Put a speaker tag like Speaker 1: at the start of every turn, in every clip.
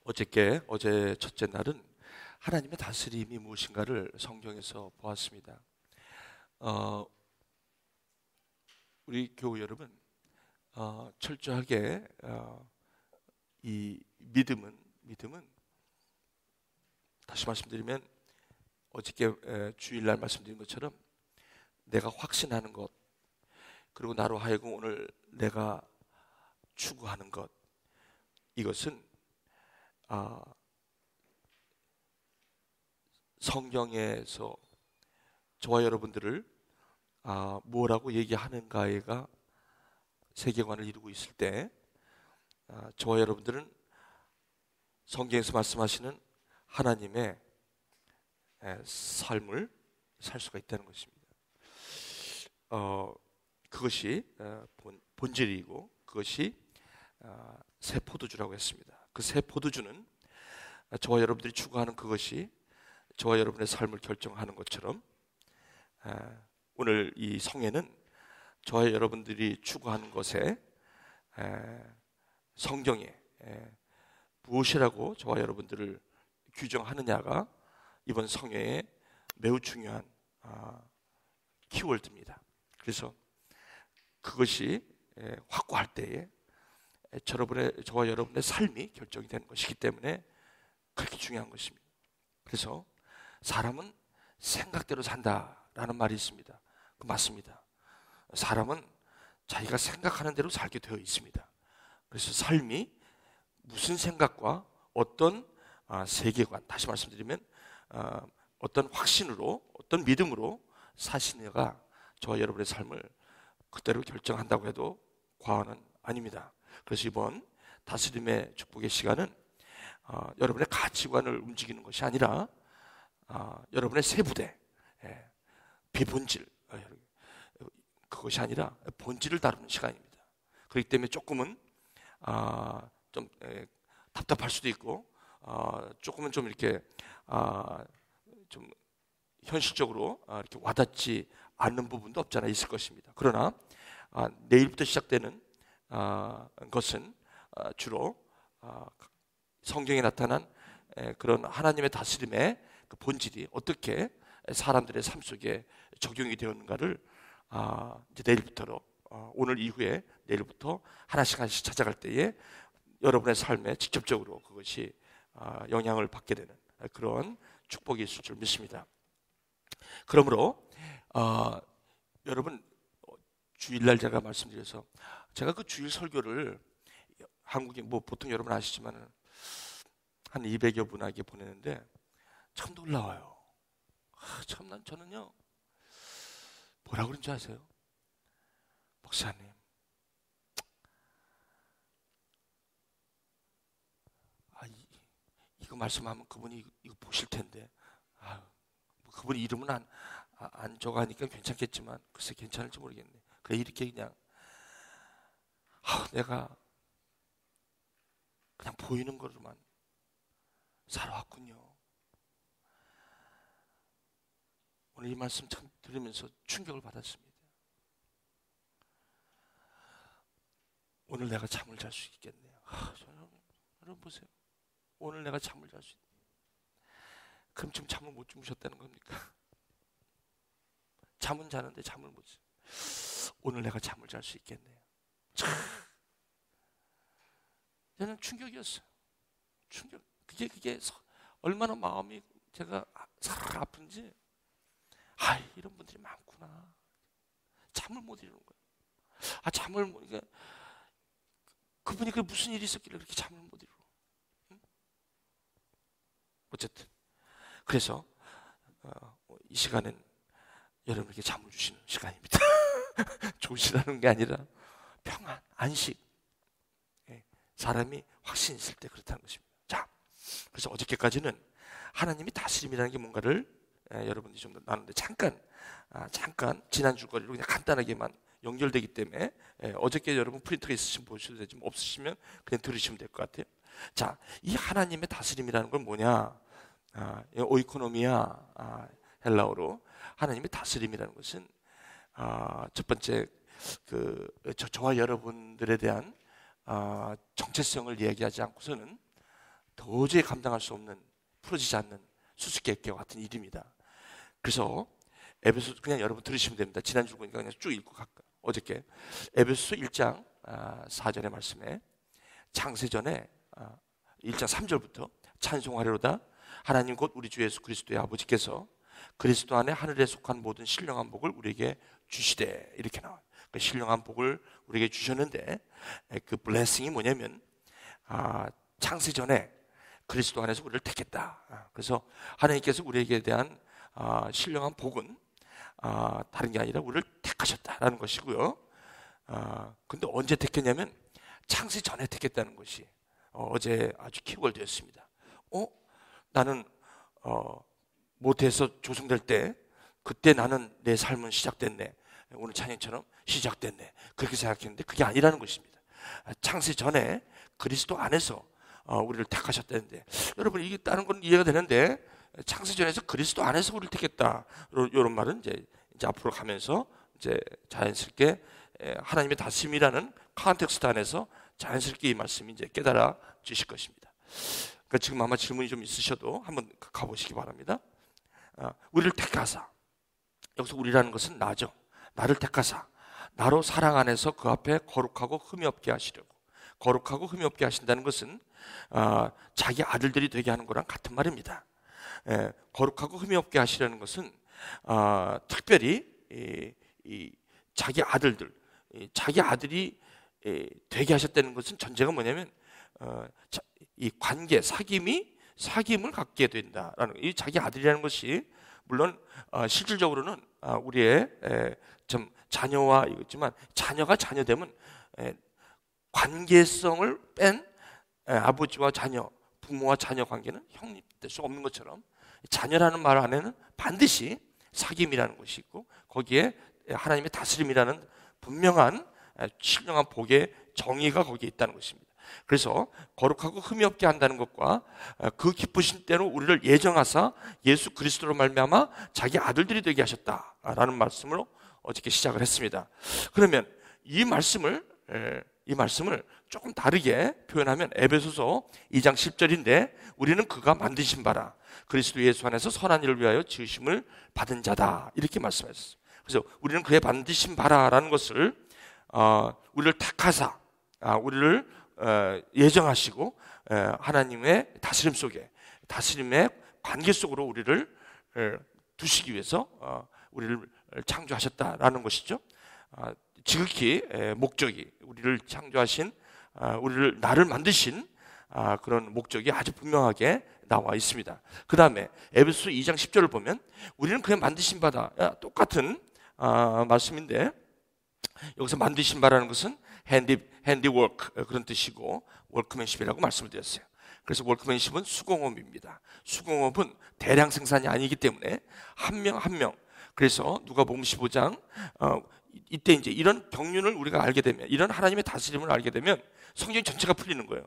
Speaker 1: 어제 첫째 날은 하나님의 다스림이 무엇인가를 성경에서 보았습니다. 우리 교우 여러분, 철저하게 이 믿음은 다시 말씀드리면 어저께 주일날 말씀드린 것처럼 내가 확신하는 것, 그리고 나로 하여금 오늘 내가 추구하는 것, 이것은 성경에서 저와 여러분들을 뭐라고 얘기하는가가 세계관을 이루고 있을 때 저와 여러분들은 성경에서 말씀하시는 하나님의 삶을 살 수가 있다는 것입니다. 그것이 본질이고 그것이 새 포도주라고 했습니다. 그 새 포도주는 저와 여러분들이 추구하는 그것이 저와 여러분의 삶을 결정하는 것처럼 오늘 이 성에는 저와 여러분들이 추구하는 것에 성경에 무엇이라고 저와 여러분들을 규정하느냐가 이번 성회의 매우 중요한 키워드입니다. 그래서 그것이 확고할 때에 저와 여러분의 삶이 결정이 되는 것이기 때문에 그렇게 중요한 것입니다. 그래서 사람은 생각대로 산다라는 말이 있습니다. 그 맞습니다. 사람은 자기가 생각하는 대로 살게 되어 있습니다. 그래서 삶이 무슨 생각과 어떤 세계관, 다시 말씀드리면 어떤 확신으로, 어떤 믿음으로 사시느냐가 저와 여러분의 삶을 그대로 결정한다고 해도 과언은 아닙니다. 그래서 이번 다스림의 축복의 시간은 여러분의 가치관을 움직이는 것이 아니라 여러분의 세부대, 비본질, 그것이 아니라 본질을 다루는 시간입니다. 그렇기 때문에 조금은 좀 답답할 수도 있고 조금은 좀 이렇게 좀 현실적으로 이렇게 와닿지 않는 부분도 없지 않아 있을 것입니다. 그러나 내일부터 시작되는 것은 주로 성경에 나타난 그런 하나님의 다스림의 그 본질이 어떻게 사람들의 삶 속에 적용이 되었는가를 이제 내일부터로 오늘 이후에 내일부터 하나씩 찾아갈 때에 여러분의 삶에 직접적으로 그것이 영향을 받게 되는 그런 축복이 있을 줄 믿습니다. 그러므로 여러분 주일날 제가 말씀드려서 제가 그 주일 설교를 한국에 보통 여러분 아시지만 한 200여 분에게 보내는데 참 놀라워요. 참 저는요 뭐라 그런지 아세요? 목사님, 이거 말씀하면 그분이 이거 보실 텐데 그분 이름은 안 적어하니까 괜찮겠지만 글쎄 괜찮을지 모르겠네. 그래 이렇게 그냥 내가 그냥 보이는 거로만 살아왔군요. 오늘 이 말씀 참 들으면서 충격을 받았습니다. 오늘 내가 잠을 잘 수 있겠네요. 여러분 보세요. 오늘 내가 잠을 잘 수 있네. 그럼 지금 잠을 못 주무셨다는 겁니까? 잠은 자는데 잠을 못 자. 오늘 내가 잠을 잘 수 있겠네요. 참, 저는 충격이었어요. 충격. 그게 얼마나 마음이 제가 사르르 아픈지. 이런 분들이 많구나. 잠을 못 이루는 거예요. 잠을 못 이게 그분이 그 무슨 일이 있었길래 그렇게 잠을 못 이루고. 응? 어쨌든 그래서 이 시간은 여러분에게 잠을 주시는 시간입니다. 조시라는 게 아니라 평안, 안식. 사람이 확신 있을 때 그렇다는 것입니다. 자, 그래서 어저께까지는 하나님이 다스림이라는 게 뭔가를 여러분들이 좀 나누는데 잠깐 지난 줄거리로 그냥 간단하게만 연결되기 때문에 어저께 여러분 프린터가 있으시면 보셔도 되지만 없으시면 그냥 들으시면 될 것 같아요. 자, 이 하나님의 다스림이라는 건 뭐냐? 오이코노미아 헬라어로 하나님의 다스림이라는 것은 첫 번째 저와 여러분들에 대한 정체성을 이야기하지 않고서는 도저히 감당할 수 없는, 풀어지지 않는 수수께끼와 같은 일입니다. 그래서 에베소, 그냥 여러분 들으시면 됩니다. 지난주 보니까 그냥 쭉 읽고 갈까요? 어저께 에베소서 1장 4절의 말씀에 창세전에 1장 3절부터 찬송하려다 하나님 곧 우리 주 예수 그리스도의 아버지께서 그리스도 안에 하늘에 속한 모든 신령한 복을 우리에게 주시되, 이렇게 나와요. 그 신령한 복을 우리에게 주셨는데 그 블레싱이 뭐냐면 창세전에 그리스도 안에서 우리를 택했다. 그래서 하나님께서 우리에게 대한 신령한 복은 다른 게 아니라 우리를 택하셨다라는 것이고요. 근데 언제 택했냐면 창세 전에 택했다는 것이 어제 아주 키워드였습니다. 나는 모태에서 조성될 때 그때 나는 내 삶은 시작됐네. 오늘 찬양처럼 시작됐네. 그렇게 생각했는데 그게 아니라는 것입니다. 창세 전에 그리스도 안에서 우리를 택하셨다는데, 여러분 이게 다른 건 이해가 되는데 창세전에서 그리스도 안에서 우리를 택했다, 이런 말은 이제 앞으로 가면서 이제 자연스럽게 하나님의 다스림이라는 컨텍스트 안에서 자연스럽게 이 말씀이 이제 깨달아 주실 것입니다. 그러니까 지금 아마 질문이 좀 있으셔도 한번 가보시기 바랍니다. 우리를 택하사, 여기서 우리라는 것은 나죠. 나를 택하사 나로 사랑 안에서 그 앞에 거룩하고 흠이 없게 하시려고. 거룩하고 흠이 없게 하신다는 것은 자기 아들들이 되게 하는 거랑 같은 말입니다. 거룩하고 흠이 없게 하시려는 것은 특별히 자기 아들들, 자기 아들이 되게 하셨다는 것은 전제가 뭐냐면 이 관계, 사귐을 갖게 된다라는, 이 자기 아들이라는 것이 물론 실질적으로는 우리의 좀 자녀와 이거지만, 자녀가 자녀되면 관계성을 뺀 아버지와 자녀, 부모와 자녀 관계는 형립될 수 없는 것처럼, 자녀라는 말 안에는 반드시 사귐이라는 것이 있고 거기에 하나님의 다스림이라는 분명한 신령한 복의 정의가 거기에 있다는 것입니다. 그래서 거룩하고 흠이 없게 한다는 것과 그 기쁘신 때로 우리를 예정하사 예수 그리스도로 말미암아 자기 아들들이 되게 하셨다라는 말씀으로 어저께 시작을 했습니다. 그러면 이 말씀을 조금 다르게 표현하면 에베소서 2장 10절인데, 우리는 그가 만드신 바라 그리스도 예수 안에서 선한 일을 위하여 지으심을 받은 자다, 이렇게 말씀하셨어요. 그래서 우리는 그의 만드신 바라라는 것을 우리를 택하사 우리를 예정하시고 하나님의 다스림 속에, 다스림의 관계 속으로 우리를 두시기 위해서 우리를 창조하셨다라는 것이죠. 지극히 목적이, 우리를 창조하신, 나를 만드신 그런 목적이 아주 분명하게 나와 있습니다. 그 다음에 에베소서 2장 10절을 보면 우리는 그의 만드신 바다, 똑같은 말씀인데 여기서 만드신 바라는 것은 handiwork 그런 뜻이고 workmanship이라고 말씀을 드렸어요. 그래서 workmanship은 수공업입니다. 수공업은 대량 생산이 아니기 때문에 한 명 한 명, 그래서 누가복음 15장 이때 이제 이런 경륜을 우리가 알게 되면, 이런 하나님의 다스림을 알게 되면 성경 전체가 풀리는 거예요.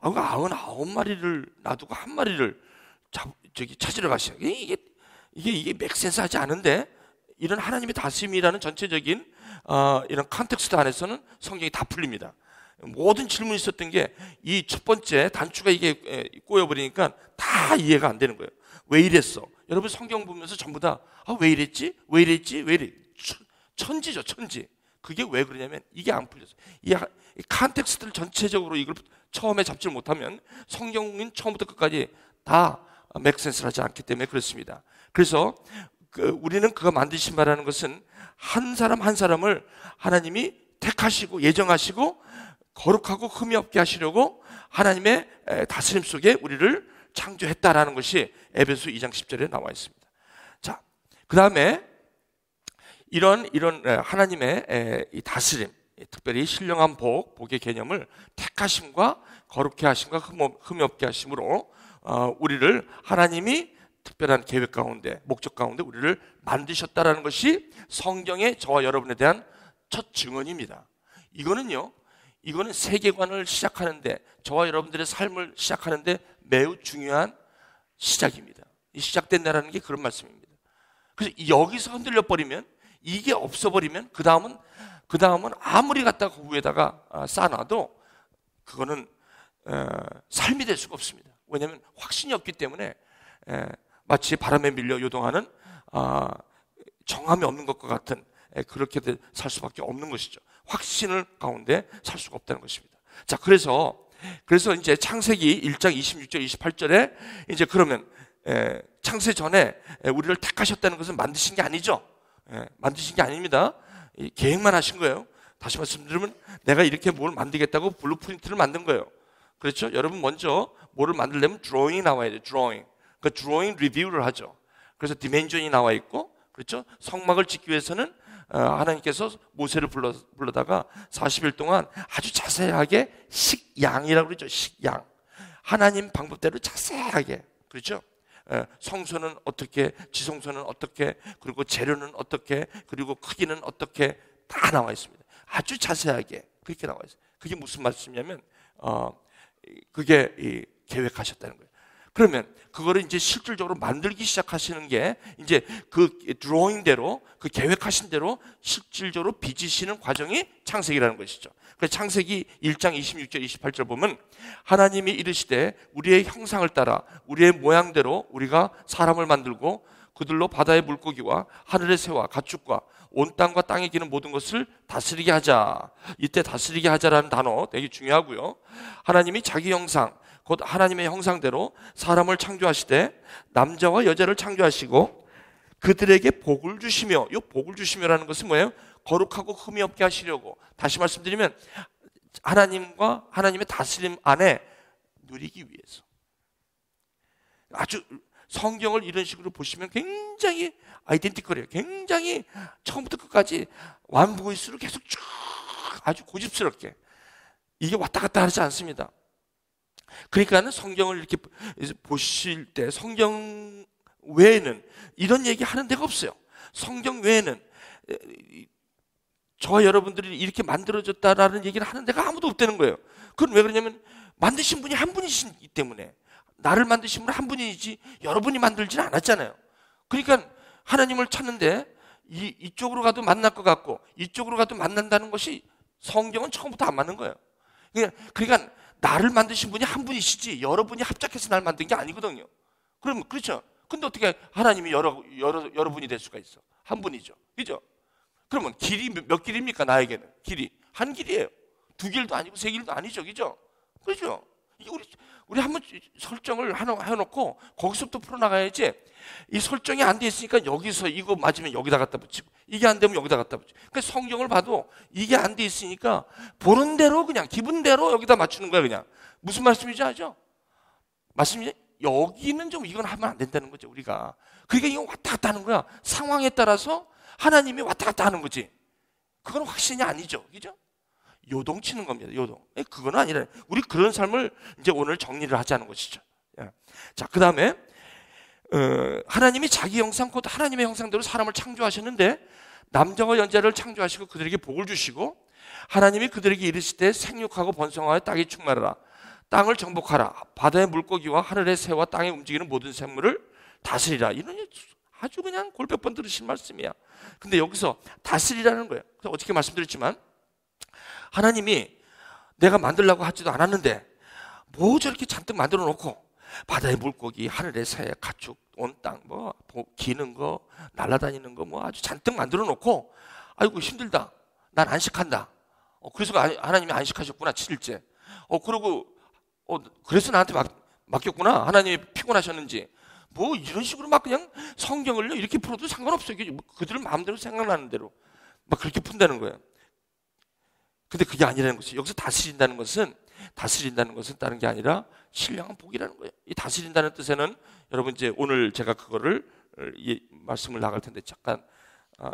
Speaker 1: 99마리를 놔두고 한 마리를 찾으러 가시죠. 이게 맥센스 하지 않은데, 이런 하나님의 다스림이라는 전체적인 이런 컨텍스트 안에서는 성경이 다 풀립니다. 모든 질문이 있었던 게 이 첫 번째 단추가 이게 꼬여버리니까 다 이해가 안 되는 거예요. 왜 이랬어? 여러분 성경 보면서 전부 다 왜 이랬지? 왜 이랬지? 왜 이랬지? 천지죠, 천지. 그게 왜 그러냐면 이게 안 풀렸어요. 이 컨텍스트를 전체적으로 이걸 처음에 잡지를 못하면 성경은 처음부터 끝까지 다 맥센스를 하지 않기 때문에 그렇습니다. 그래서 우리는 그가 만드신 바라는 것은 한 사람 한 사람을 하나님이 택하시고 예정하시고 거룩하고 흠이 없게 하시려고 하나님의 다스림 속에 우리를 창조했다라는 것이 에베소 2장 10절에 나와 있습니다. 자, 그 다음에 이런 하나님의 이 다스림, 특별히 신령한 복의 개념을 택하심과 거룩해 하심과 흠이 없게 하심으로 우리를 하나님이 특별한 계획 가운데, 목적 가운데 우리를 만드셨다라는 것이 성경의 저와 여러분에 대한 첫 증언입니다. 이거는 세계관을 시작하는데, 저와 여러분들의 삶을 시작하는데 매우 중요한 시작입니다. 이 시작된다라는 게 그런 말씀입니다. 그래서 여기서 흔들려 버리면, 이게 없어버리면 그 다음은 아무리 갖다가 그 위에다가 쌓아놔도 그거는 삶이 될 수가 없습니다. 왜냐하면 확신이 없기 때문에 마치 바람에 밀려 요동하는 정함이 없는 것과 같은 그렇게 살 수밖에 없는 것이죠. 확신을 가운데 살 수가 없다는 것입니다. 자, 그래서 이제 창세기 1장 26절 28절에 이제 그러면 창세 전에 우리를 택하셨다는 것은 만드신 게 아니죠. 만드신 게 아닙니다. 계획만 하신 거예요. 다시 말씀드리면 내가 이렇게 뭘 만들겠다고 블루프린트를 만든 거예요. 그렇죠? 여러분 먼저 뭐를 만들려면 드로잉이 나와야 돼요. 드로잉. 그 드로잉 리뷰를 하죠. 그래서 디멘전이 나와 있고, 그렇죠? 성막을 짓기 위해서는 하나님께서 모세를 불러다가 40일 동안 아주 자세하게 식양이라고 그러죠. 식양. 하나님 방법대로 자세하게. 그렇죠? 성소는 어떻게, 지성소는 어떻게, 그리고 재료는 어떻게, 그리고 크기는 어떻게 다 나와 있습니다. 아주 자세하게 그렇게 나와 있어요. 그게 무슨 말씀이냐면 그게 계획하셨다는 거예요. 그러면 그거를 이제 실질적으로 만들기 시작하시는 게 이제 그 드로잉대로, 그 계획하신 대로 실질적으로 빚으시는 과정이 창세기라는 것이죠. 그래서 창세기 1장 26절 28절 보면 하나님이 이르시되 우리의 형상을 따라 우리의 모양대로 우리가 사람을 만들고 그들로 바다의 물고기와 하늘의 새와 가축과 온 땅과 땅에 기는 모든 것을 다스리게 하자. 이때 다스리게 하자라는 단어 되게 중요하고요. 하나님이 자기 형상, 곧 하나님의 형상대로 사람을 창조하시되 남자와 여자를 창조하시고 그들에게 복을 주시며, 이 복을 주시며라는 것은 뭐예요? 거룩하고 흠이 없게 하시려고. 다시 말씀드리면 하나님과 하나님의 다스림 안에 누리기 위해서. 아주 성경을 이런 식으로 보시면 굉장히 아이덴티컬해요. 굉장히 처음부터 끝까지 완부일수록 계속 쭉 아주 고집스럽게 이게 왔다 갔다 하지 않습니다. 그러니까 성경을 이렇게 보실 때 성경 외에는 이런 얘기 하는 데가 없어요. 성경 외에는 저와 여러분들이 이렇게 만들어졌다라는 얘기를 하는 데가 아무도 없다는 거예요. 그건 왜 그러냐면 만드신 분이 한 분이시기 때문에. 나를 만드신 분은 한 분이지 여러분이 만들지는 않았잖아요. 그러니까 하나님을 찾는데 이쪽으로 가도 만날 것 같고 이쪽으로 가도 만난다는 것이 성경은 처음부터 안 맞는 거예요. 그러니까 나를 만드신 분이 한 분이시지 여러분이 합작해서 날 만든 게 아니거든요. 그럼 그렇죠. 근데 어떻게 하나님이 여러 분이 될 수가 있어? 한 분이죠. 그죠? 그러면 길이 몇 길입니까? 나에게는 길이 한 길이에요. 두 길도 아니고 세 길도 아니죠. 그죠? 그죠? 우리 한번 설정을 해놓고 거기서부터 풀어나가야지. 이 설정이 안 돼 있으니까 여기서 이거 맞으면 여기다 갖다 붙이고 이게 안 되면 여기다 갖다 붙이고. 그러니까 성경을 봐도 이게 안 돼 있으니까 보는 대로 그냥 기분대로 여기다 맞추는 거야. 그냥 무슨 말씀인지 아죠? 말씀이 여기는 좀 이건 하면 안 된다는 거죠. 우리가. 그러니까 이거 왔다 갔다 하는 거야. 상황에 따라서 하나님이 왔다 갔다 하는 거지. 그건 확신이 아니죠. 그죠? 요동치는 겁니다. 요동. 그건 아니라 우리 그런 삶을 이제 오늘 정리를 하자는 것이죠. 자, 그 다음에 하나님이 자기 형상, 곧 하나님의 형상대로 사람을 창조하셨는데 남자와 여자를 창조하시고 그들에게 복을 주시고 하나님이 그들에게 이르시되 생육하고 번성하여 땅에 충만하라. 땅을 정복하라. 바다의 물고기와 하늘의 새와 땅에 움직이는 모든 생물을 다스리라. 이런 아주 그냥 골몇 번 들으신 말씀이야. 근데 여기서 다스리라는 거예요. 그래서 어떻게 말씀드렸지만 하나님이 내가 만들려고 하지도 않았는데 뭐 저렇게 잔뜩 만들어 놓고 바다의 물고기, 하늘의 새, 가축, 온 땅, 뭐 기는 거, 날아다니는 거 뭐 아주 잔뜩 만들어 놓고 아이고 힘들다. 난 안식한다. 그래서 하나님이 안식하셨구나 7일째. 그러고 그래서 나한테 맡겼구나. 하나님이 피곤하셨는지. 뭐 이런 식으로 막 그냥 성경을요 이렇게 풀어도 상관없어요. 그들 마음대로 생각나는 대로 막 그렇게 푼다는 거예요. 근데 그게 아니라는 것이 여기서 다스린다는 것은 다른 게 아니라 신령한 복이라는 거예요. 이 다스린다는 뜻에는 여러분 이제 오늘 제가 그거를 말씀을 나갈 텐데 잠깐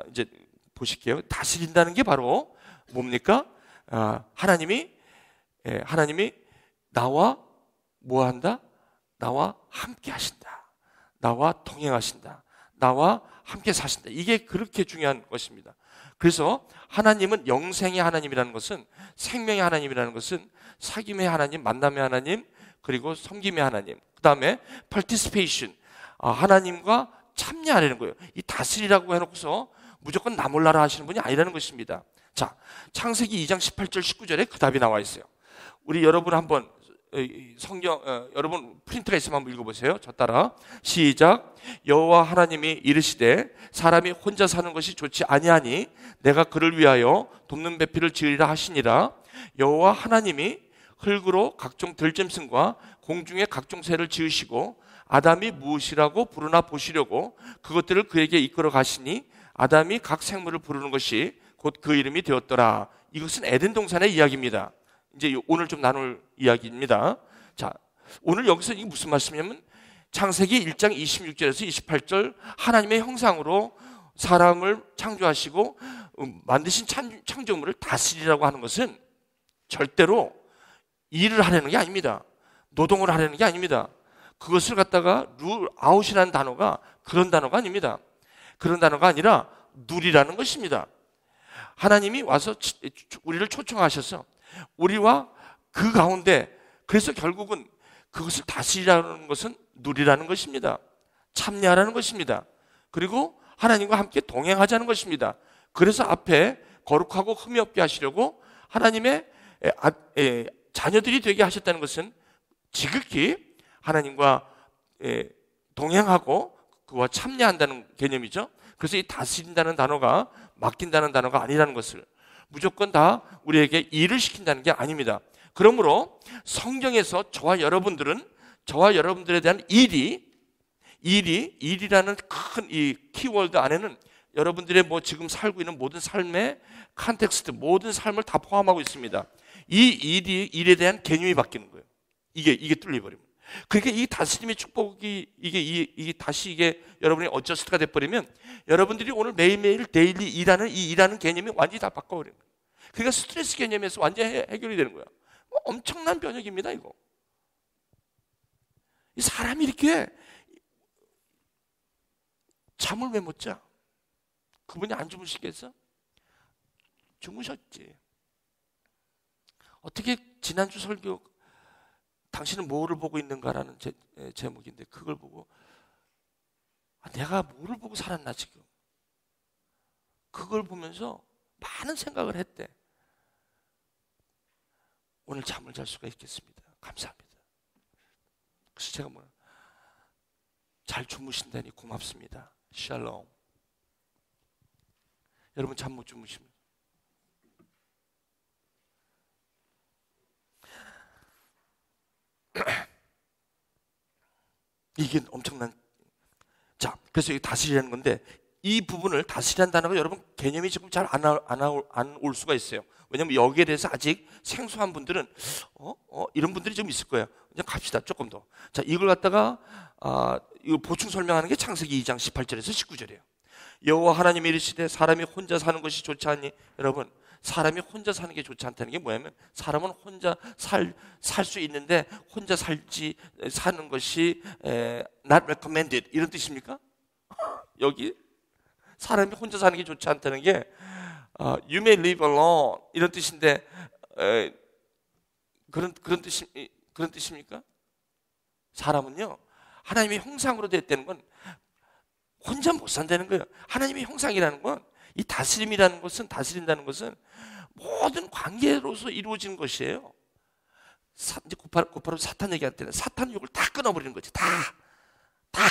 Speaker 1: 이제 보실게요. 다스린다는 게 바로 뭡니까? 하나님이 나와 뭐 한다? 나와 함께 하신다. 나와 동행하신다. 나와 함께 사신다. 이게 그렇게 중요한 것입니다. 그래서 하나님은 영생의 하나님이라는 것은 생명의 하나님이라는 것은 사귐의 하나님, 만남의 하나님, 그리고 섬김의 하나님. 그 다음에 participation, 하나님과 참여하려는 거예요. 이 다스리라고 해놓고서 무조건 나 몰라라 하시는 분이 아니라는 것입니다. 자, 창세기 2장 18절 19절에 그 답이 나와 있어요. 우리 여러분 한번 성경 여러분 프린트가 있으면 한번 읽어보세요. 저 따라 시작. 여호와 하나님이 이르시되 사람이 혼자 사는 것이 좋지 아니하니 내가 그를 위하여 돕는 배필을 지으리라 하시니라. 여호와 하나님이 흙으로 각종 들짐승과 공중의 각종 새를 지으시고 아담이 무엇이라고 부르나 보시려고 그것들을 그에게 이끌어 가시니 아담이 각 생물을 부르는 것이 곧 그 이름이 되었더라. 이것은 에덴 동산의 이야기입니다. 이제 오늘 좀 나눌 이야기입니다. 자, 오늘 여기서 이게 무슨 말씀이냐면 창세기 1장 26절에서 28절 하나님의 형상으로 사람을 창조하시고 만드신 창조물을 다스리라고 하는 것은 절대로 일을 하려는 게 아닙니다. 노동을 하려는 게 아닙니다. 그것을 갖다가 룰 아웃이라는 단어가 그런 단어가 아닙니다. 그런 단어가 아니라 누리라는 것입니다. 하나님이 와서 우리를 초청하셔서 우리와 그 가운데 그래서 결국은 그것을 다스리라는 것은 누리라는 것입니다. 참여하라는 것입니다. 그리고 하나님과 함께 동행하자는 것입니다. 그래서 앞에 거룩하고 흠이 없게 하시려고 하나님의 자녀들이 되게 하셨다는 것은 지극히 하나님과 동행하고 그와 참여한다는 개념이죠. 그래서 이 다스린다는 단어가 맡긴다는 단어가 아니라는 것을 무조건 다 우리에게 일을 시킨다는 게 아닙니다. 그러므로 성경에서 저와 여러분들에 대한 일이라는 큰 이 키워드 안에는 여러분들의 지금 살고 있는 모든 삶의 컨텍스트, 모든 삶을 다 포함하고 있습니다. 이 일에 대한 개념이 바뀌는 거예요. 이게 뚫려버리면. 그러니까 이 다스림의 축복이 이게 다시 여러분이 어저스트가 돼버리면 여러분들이 오늘 매일매일 데일리 일하는 개념이 완전히 다 바꿔버리는 거예요. 그러니까 스트레스 개념에서 완전히 해결이 되는 거야. 엄청난 변혁입니다, 이거. 이 사람이 이렇게 잠을 왜 못 자? 그분이 안 주무시겠어? 주무셨지. 어떻게 지난주 설교 당신은 뭐를 보고 있는가라는 제목인데 그걸 보고 내가 뭐를 보고 살았나 지금. 그걸 보면서 많은 생각을 했대. 오늘 잠을 잘 수가 있겠습니다. 감사합니다. 그래서 제가 잘 주무신다니 고맙습니다. 샬롬. 여러분 잠 못 주무시면 이게 엄청난. 자, 그래서 다스리라는 건데 이 부분을 다스리라는 단어가 여러분 개념이 지금 잘 안 올 수가 있어요. 왜냐하면 여기에 대해서 아직 생소한 분들은 이런 분들이 좀 있을 거예요. 그냥 갑시다. 조금 더. 자, 이걸 갖다가 이거 보충 설명하는 게 창세기 2장 18절에서 19절이에요. 여호와 하나님이 이르시되 사람이 혼자 사는 것이 좋지 않니? 여러분, 사람이 혼자 사는 게 좋지 않다는 게 뭐냐면 사람은 혼자 살 수 있는데 혼자 사는 것이 not recommended 이런 뜻입니까? 여기 사람이 혼자 사는 게 좋지 않다는 게 you may live alone 이런 뜻인데 그런 뜻입니까? 사람은요 하나님의 형상으로 됐다는 건 혼자 못 산다는 거예요. 하나님의 형상이라는 건 이 다스린다는 것은 모든 관계로서 이루어지는 것이에요. 이제 곧바로 사탄 얘기할 때는 사탄 욕을 다 끊어버리는 거지. 다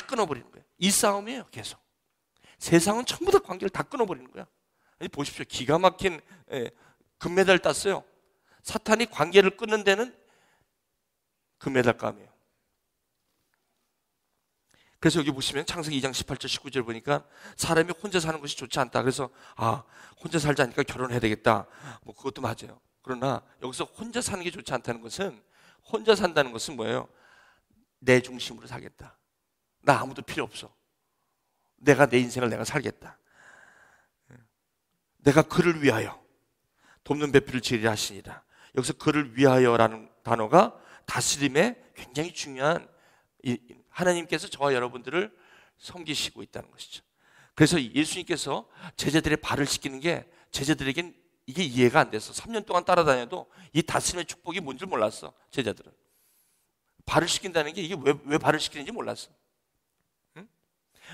Speaker 1: 끊어버리는 거예요. 이 싸움이에요. 계속. 세상은 전부 다 관계를 다 끊어버리는 거야. 아니, 보십시오. 기가 막힌 금메달 땄어요. 사탄이 관계를 끊는 데는 금메달감이에요. 그래서 여기 보시면 창세기 2장 18절 19절 보니까 사람이 혼자 사는 것이 좋지 않다. 그래서 혼자 살자니까 결혼해야 되겠다. 그것도 맞아요. 그러나 여기서 혼자 사는 게 좋지 않다는 것은 혼자 산다는 것은 뭐예요? 내 중심으로 살겠다. 나 아무도 필요 없어. 내가 내 인생을 내가 살겠다. 내가 그를 위하여 돕는 배필을 지으리라 하시니라. 여기서 그를 위하여라는 단어가 다스림의 굉장히 중요한 하나님께서 저와 여러분들을 섬기시고 있다는 것이죠. 그래서 예수님께서 제자들의 발을 씻기는 게 제자들에겐 이게 이해가 안 돼서 3년 동안 따라다녀도 이 다스림의 축복이 뭔지 몰랐어. 제자들은 발을 씻긴다는 게 이게 왜 발을 씻기는지 몰랐어. 응?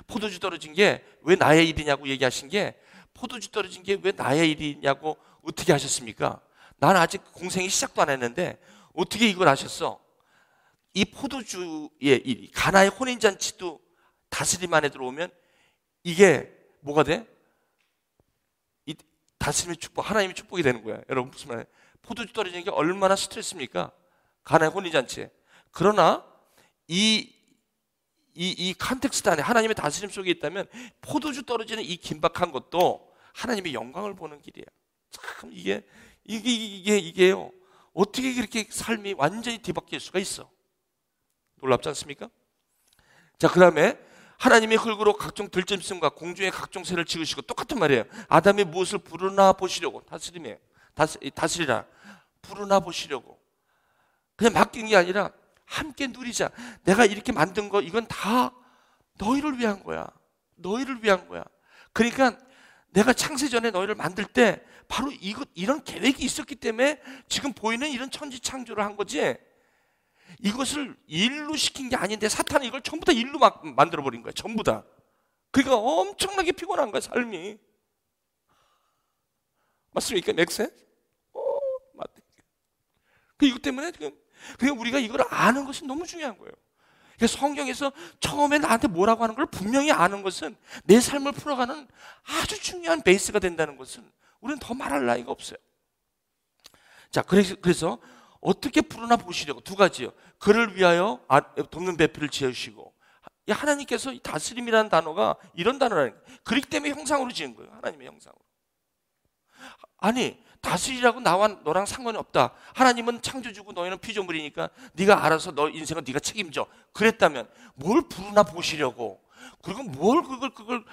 Speaker 1: 포도주 떨어진 게 왜 나의 일이냐고 얘기하신 게 포도주 떨어진 게 왜 나의 일이냐고 어떻게 하셨습니까? 난 아직 공생이 시작도 안 했는데 어떻게 이걸 하셨어? 이 포도주의 이 가나의 혼인잔치도 다스림 안에 들어오면 이게 뭐가 돼? 이 다스림의 축복, 하나님의 축복이 되는 거야. 여러분 무슨 말이에요? 포도주 떨어지는 게 얼마나 스트레스입니까? 가나의 혼인잔치에. 그러나 이 컨텍스트 안에 하나님의 다스림 속에 있다면 포도주 떨어지는 이 긴박한 것도 하나님의 영광을 보는 길이에요. 참 이게요. 어떻게 그렇게 삶이 완전히 뒤바뀔 수가 있어? 놀랍지 않습니까? 자, 그 다음에 하나님의 흙으로 각종 들짐승과 공중의 각종 새를 지으시고, 똑같은 말이에요. 아담이 무엇을 부르나 보시려고. 다스림이에요. 다스리라. 부르나 보시려고. 그냥 맡긴 게 아니라 함께 누리자. 내가 이렇게 만든 거 이건 다 너희를 위한 거야. 너희를 위한 거야. 그러니까 내가 창세전에 너희를 만들 때 바로 이런 계획이 있었기 때문에 지금 보이는 이런 천지창조를 한 거지, 이것을 일로 시킨 게 아닌데 사탄은 이걸 전부 다 일로 막 만들어버린 거야. 전부 다. 그러니까 엄청나게 피곤한 거야, 삶이. 맞습니까? 맥센? 맞다. 이것 때문에 지금 그러니까 우리가 이걸 아는 것이 너무 중요한 거예요. 그러니까 성경에서 처음에 나한테 뭐라고 하는 걸 분명히 아는 것은 내 삶을 풀어가는 아주 중요한 베이스가 된다는 것은 우리는 더 말할 나위가 없어요. 자, 그래서 어떻게 부르나 보시려고. 두 가지요. 그를 위하여 돕는 배필을 지으시고. 하나님께서 이 다스림이라는 단어가 이런 단어라는 거예요. 그렇기 때문에 형상으로 지은 거예요. 하나님의 형상으로. 아니, 다스리라고 나와 너랑 상관이 없다. 하나님은 창조주고 너희는 피조물이니까 네가 알아서 너 인생은 네가 책임져. 그랬다면 뭘 부르나 보시려고. 그리고 뭘 그걸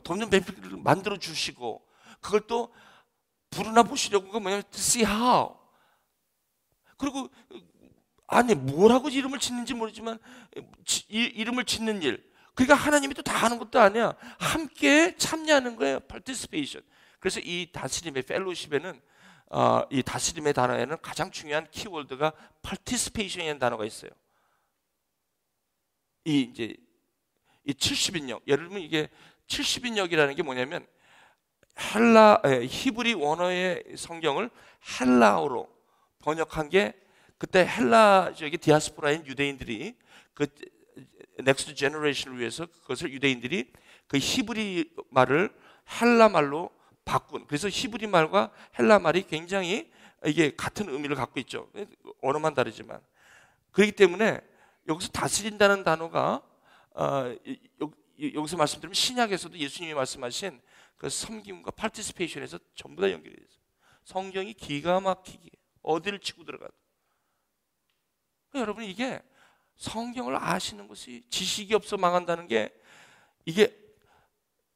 Speaker 1: 돕는 배필을 만들어 주시고, 그걸 또 부르나 보시려고. 그거 뭐냐면 to see how. 그리고 아니 뭐라고 이름을 짓는지 모르지만 이름을 짓는 일. 그러니까 하나님이 또 다 하는 것도 아니야. 함께 참여하는 거예요. participation. 그래서 이 다스림의 펠로십에는 이 다스림의 단어에는 가장 중요한 키워드가 participation이라는 단어가 있어요. 이 70인역. 예를 들면 이게 70인역이라는 게 뭐냐면 히브리 원어의 성경을 헬라어로 번역한 게, 그때 헬라 지역의 디아스포라인 유대인들이 그 넥스트 제너레이션을 위해서 그것을 유대인들이 그 히브리 말을 헬라 말로 바꾼. 그래서 히브리 말과 헬라 말이 굉장히 이게 같은 의미를 갖고 있죠. 언어만 다르지만. 그렇기 때문에 여기서 다스린다는 단어가 여기서 말씀드리면 신약에서도 예수님이 말씀하신 그 섬김과 파티시페이션에서 전부 다 연결이 돼요. 성경이 기가 막히게 어디를 치고 들어가도. 여러분, 이게 성경을 아시는 것이 지식이 없어 망한다는 게, 이게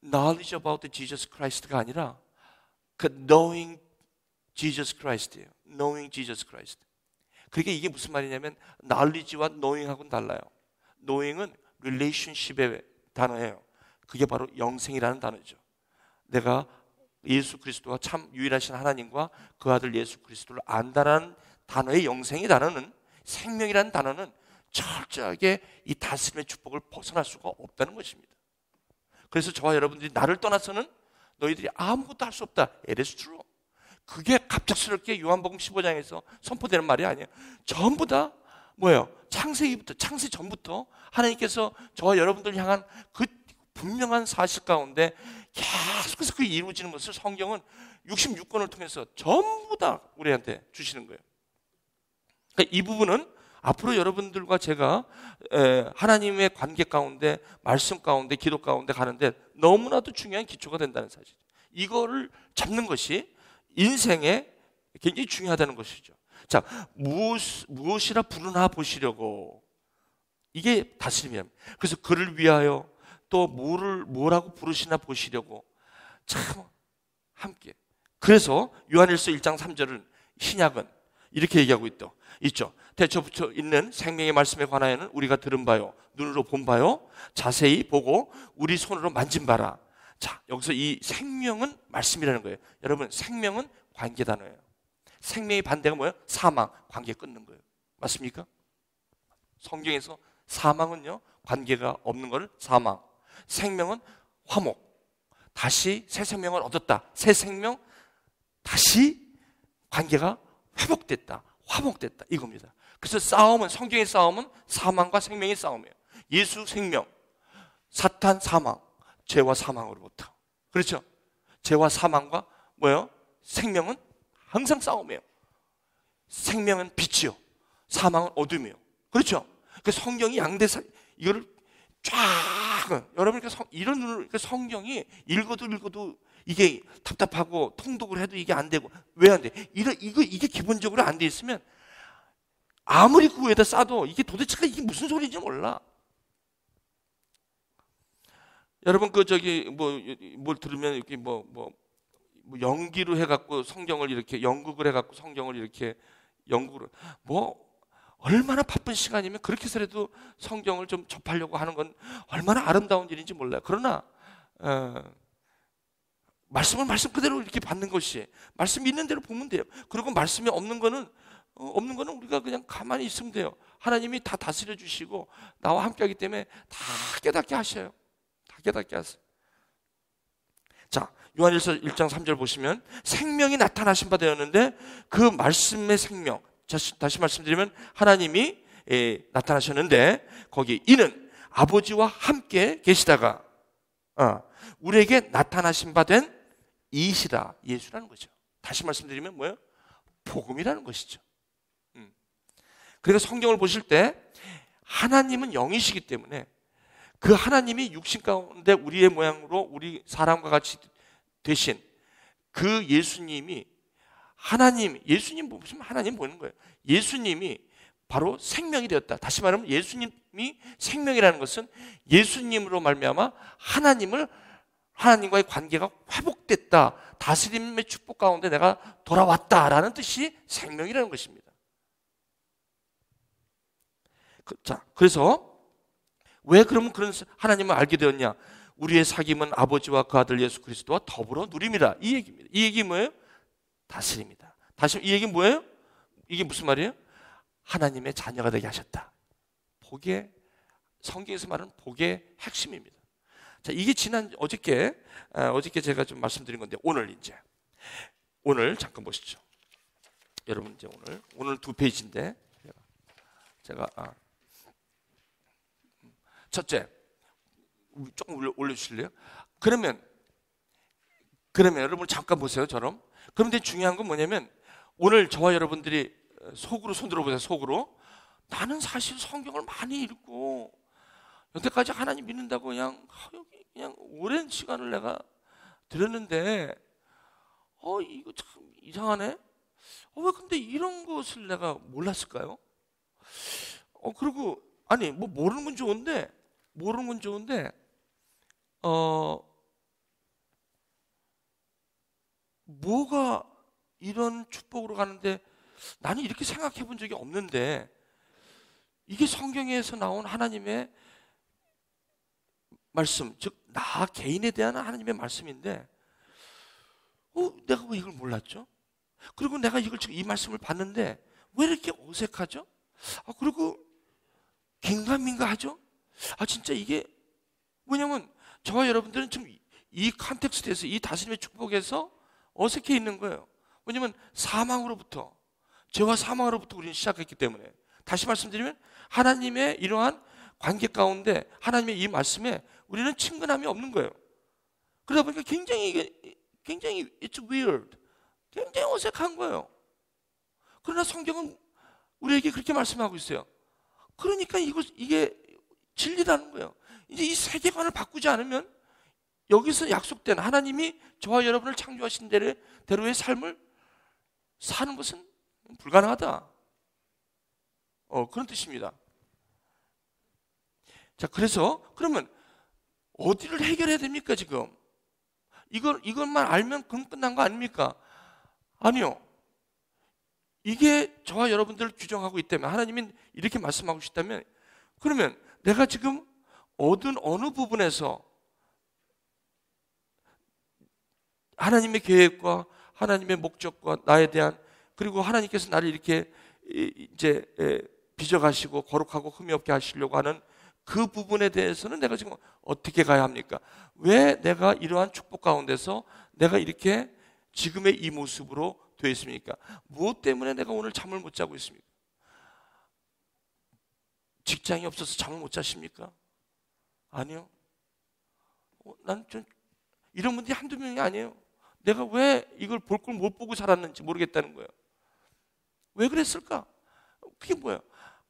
Speaker 1: knowledge about Jesus Christ가 아니라 그 knowing Jesus Christ예요. knowing Jesus Christ. 그러니까 이게 무슨 말이냐면 knowledge와 knowing하고는 달라요. knowing은 relationship의 단어예요. 그게 바로 영생이라는 단어죠. 내가 예수 그리스도가 참 유일하신 하나님과 그 아들 예수 그리스도를 안다라는 단어의 영생의 단어는, 생명이라는 단어는 철저하게 이 다스림의 축복을 벗어날 수가 없다는 것입니다. 그래서 저와 여러분들이 나를 떠나서는 너희들이 아무것도 할 수 없다. It is true. 그게 갑작스럽게 요한복음 15장에서 선포되는 말이 아니에요. 전부 다 뭐예요? 창세기부터, 창세 전부터 하나님께서 저와 여러분들 향한 그 분명한 사실 가운데 계속해서 그게 이루어지는 것을 성경은 66권을 통해서 전부 다 우리한테 주시는 거예요. 그러니까 이 부분은 앞으로 여러분들과 제가 하나님의 관계 가운데, 말씀 가운데, 기도 가운데 가는데 너무나도 중요한 기초가 된다는 사실. 이거를 잡는 것이 인생에 굉장히 중요하다는 것이죠. 자, 무엇이라 부르나 보시려고. 이게 다스림이에요. 그래서 그를 위하여 또 뭐라고 부르시나 보시려고. 참 함께. 그래서 요한일서 1장 3절은 신약은 이렇게 얘기하고 있죠. 태초부터 있는 생명의 말씀에 관하여는 우리가 들은 바요, 눈으로 본 바요, 자세히 보고 우리 손으로 만진 바라. 자, 여기서 이 생명은 말씀이라는 거예요. 여러분, 생명은 관계 단어예요. 생명의 반대가 뭐예요? 사망, 관계 끊는 거예요. 맞습니까? 성경에서 사망은요, 관계가 없는 걸 사망. 생명은 화목. 다시 새 생명을 얻었다. 새 생명, 다시 관계가 회복됐다. 화목됐다. 이겁니다. 그래서 싸움은, 성경의 싸움은 사망과 생명의 싸움이에요. 예수 생명, 사탄 사망, 죄와 사망으로부터. 그렇죠? 죄와 사망과 뭐예요? 생명은 항상 싸움이에요. 생명은 빛이요, 사망은 어둠이요. 그렇죠? 그 성경이 양대사, 이거를 쫙, 여러분, 이런 눈을, 성경이 읽어도 이게 답답하고 통독을 해도 이게 안 되고. 왜 안 돼? 이게 기본적으로 안 돼 있으면 아무리 그 위에다 싸도 이게 도대체가 이게 무슨 소리인지 몰라. 여러분, 뭘 들으면 이렇게 연기로 해갖고 성경을 이렇게 연극을 해갖고 성경을 이렇게 연극으로, 얼마나 바쁜 시간이면 그렇게 해서라도 성경을 좀 접하려고 하는 건 얼마나 아름다운 일인지 몰라요. 그러나 말씀을 말씀 그대로 이렇게 받는 것이, 말씀 있는 대로 보면 돼요. 그리고 말씀이 없는 거는 우리가 그냥 가만히 있으면 돼요. 하나님이 다 다스려 주시고 나와 함께 하기 때문에 다 깨닫게 하셔요. 다 깨닫게 하세요. 자, 요한일서 1장 3절 보시면 생명이 나타나신 바 되었는데 그 말씀의 생명, 다시 말씀드리면 하나님이 나타나셨는데 거기 이는 아버지와 함께 계시다가 우리에게 나타나신 바 된 이시라, 예수라는 거죠. 다시 말씀드리면 뭐예요? 복음이라는 것이죠. 그러니까 성경을 보실 때 하나님은 영이시기 때문에 그 하나님이 육신 가운데 우리의 모양으로 우리 사람과 같이 되신 그 예수님이, 예수님 보시면 하나님 보는 거예요. 예수님이 바로 생명이 되었다. 다시 말하면 예수님이 생명이라는 것은 예수님으로 말미암아 하나님과의 관계가 회복됐다, 다스림의 축복 가운데 내가 돌아왔다라는 뜻이 생명이라는 것입니다. 자, 그래서 왜 그러면 그런 하나님을 알게 되었냐? 우리의 사귐은 아버지와 그 아들 예수 그리스도와 더불어 누림이라, 이 얘기입니다. 이 얘기 뭐예요? 다스립니다. 다시 이 얘기 뭐예요? 이게 무슨 말이에요? 하나님의 자녀가 되게 하셨다. 성경에서 말하는 복의 핵심입니다. 자, 이게 어저께 제가 좀 말씀드린 건데, 오늘 잠깐 보시죠. 여러분, 이제 오늘 2페이지인데 제가 첫째, 조금 올려주실래요? 그러면 여러분 잠깐 보세요. 그런데 중요한 건 뭐냐면, 오늘 저와 여러분들이 속으로 손 들어보세요. 속으로, 나는 사실 성경을 많이 읽고 여태까지 하나님 믿는다고 그냥 오랜 시간을 내가 들었는데 이거 참 이상하네. 왜 근데 이런 것을 내가 몰랐을까요? 그리고 모르는 건 좋은데 뭐가 이런 축복으로 가는데 나는 이렇게 생각해 본 적이 없는데, 이게 성경에서 나온 하나님의 말씀, 즉 나 개인에 대한 하나님의 말씀인데 내가 왜 이걸 몰랐죠? 그리고 내가 지금 이 말씀을 봤는데 왜 이렇게 어색하죠? 그리고 긴가민가하죠? 진짜 이게 왜냐면 저와 여러분들은 지금 이 컨텍스트에서, 이 다스림의 축복에서 어색해 있는 거예요. 왜냐면 죄와 사망으로부터 우리는 시작했기 때문에. 다시 말씀드리면 하나님의 이러한 관계 가운데 하나님의 이 말씀에 우리는 친근함이 없는 거예요. 그러다 보니까 굉장히 it's weird, 굉장히 어색한 거예요. 그러나 성경은 우리에게 그렇게 말씀하고 있어요. 그러니까 이게 진리라는 거예요. 이제 이 세계관을 바꾸지 않으면 여기서 약속된 하나님이 저와 여러분을 창조하신 대로의 삶을 사는 것은 불가능하다. 그런 뜻입니다. 자, 그래서 그러면 어디를 해결해야 됩니까, 지금? 이것만 알면 그럼 끝난 거 아닙니까? 아니요. 이게 저와 여러분들을 규정하고 있다면, 하나님이 이렇게 말씀하고 싶다면, 그러면 내가 지금 어느 부분에서 하나님의 계획과 하나님의 목적과 나에 대한, 그리고 하나님께서 나를 이렇게 이제 빚어가시고 거룩하고 흠이 없게 하시려고 하는 그 부분에 대해서는 내가 지금 어떻게 가야 합니까? 왜 내가 이러한 축복 가운데서 내가 이렇게 지금의 이 모습으로 되어 있습니까? 무엇 때문에 내가 오늘 잠을 못 자고 있습니까? 직장이 없어서 잠을 못 자십니까? 아니요. 난 좀 이런 분들이 한두 명이 아니에요. 내가 왜 이걸 볼 걸 못 보고 살았는지 모르겠다는 거예요. 왜 그랬을까? 그게 뭐야?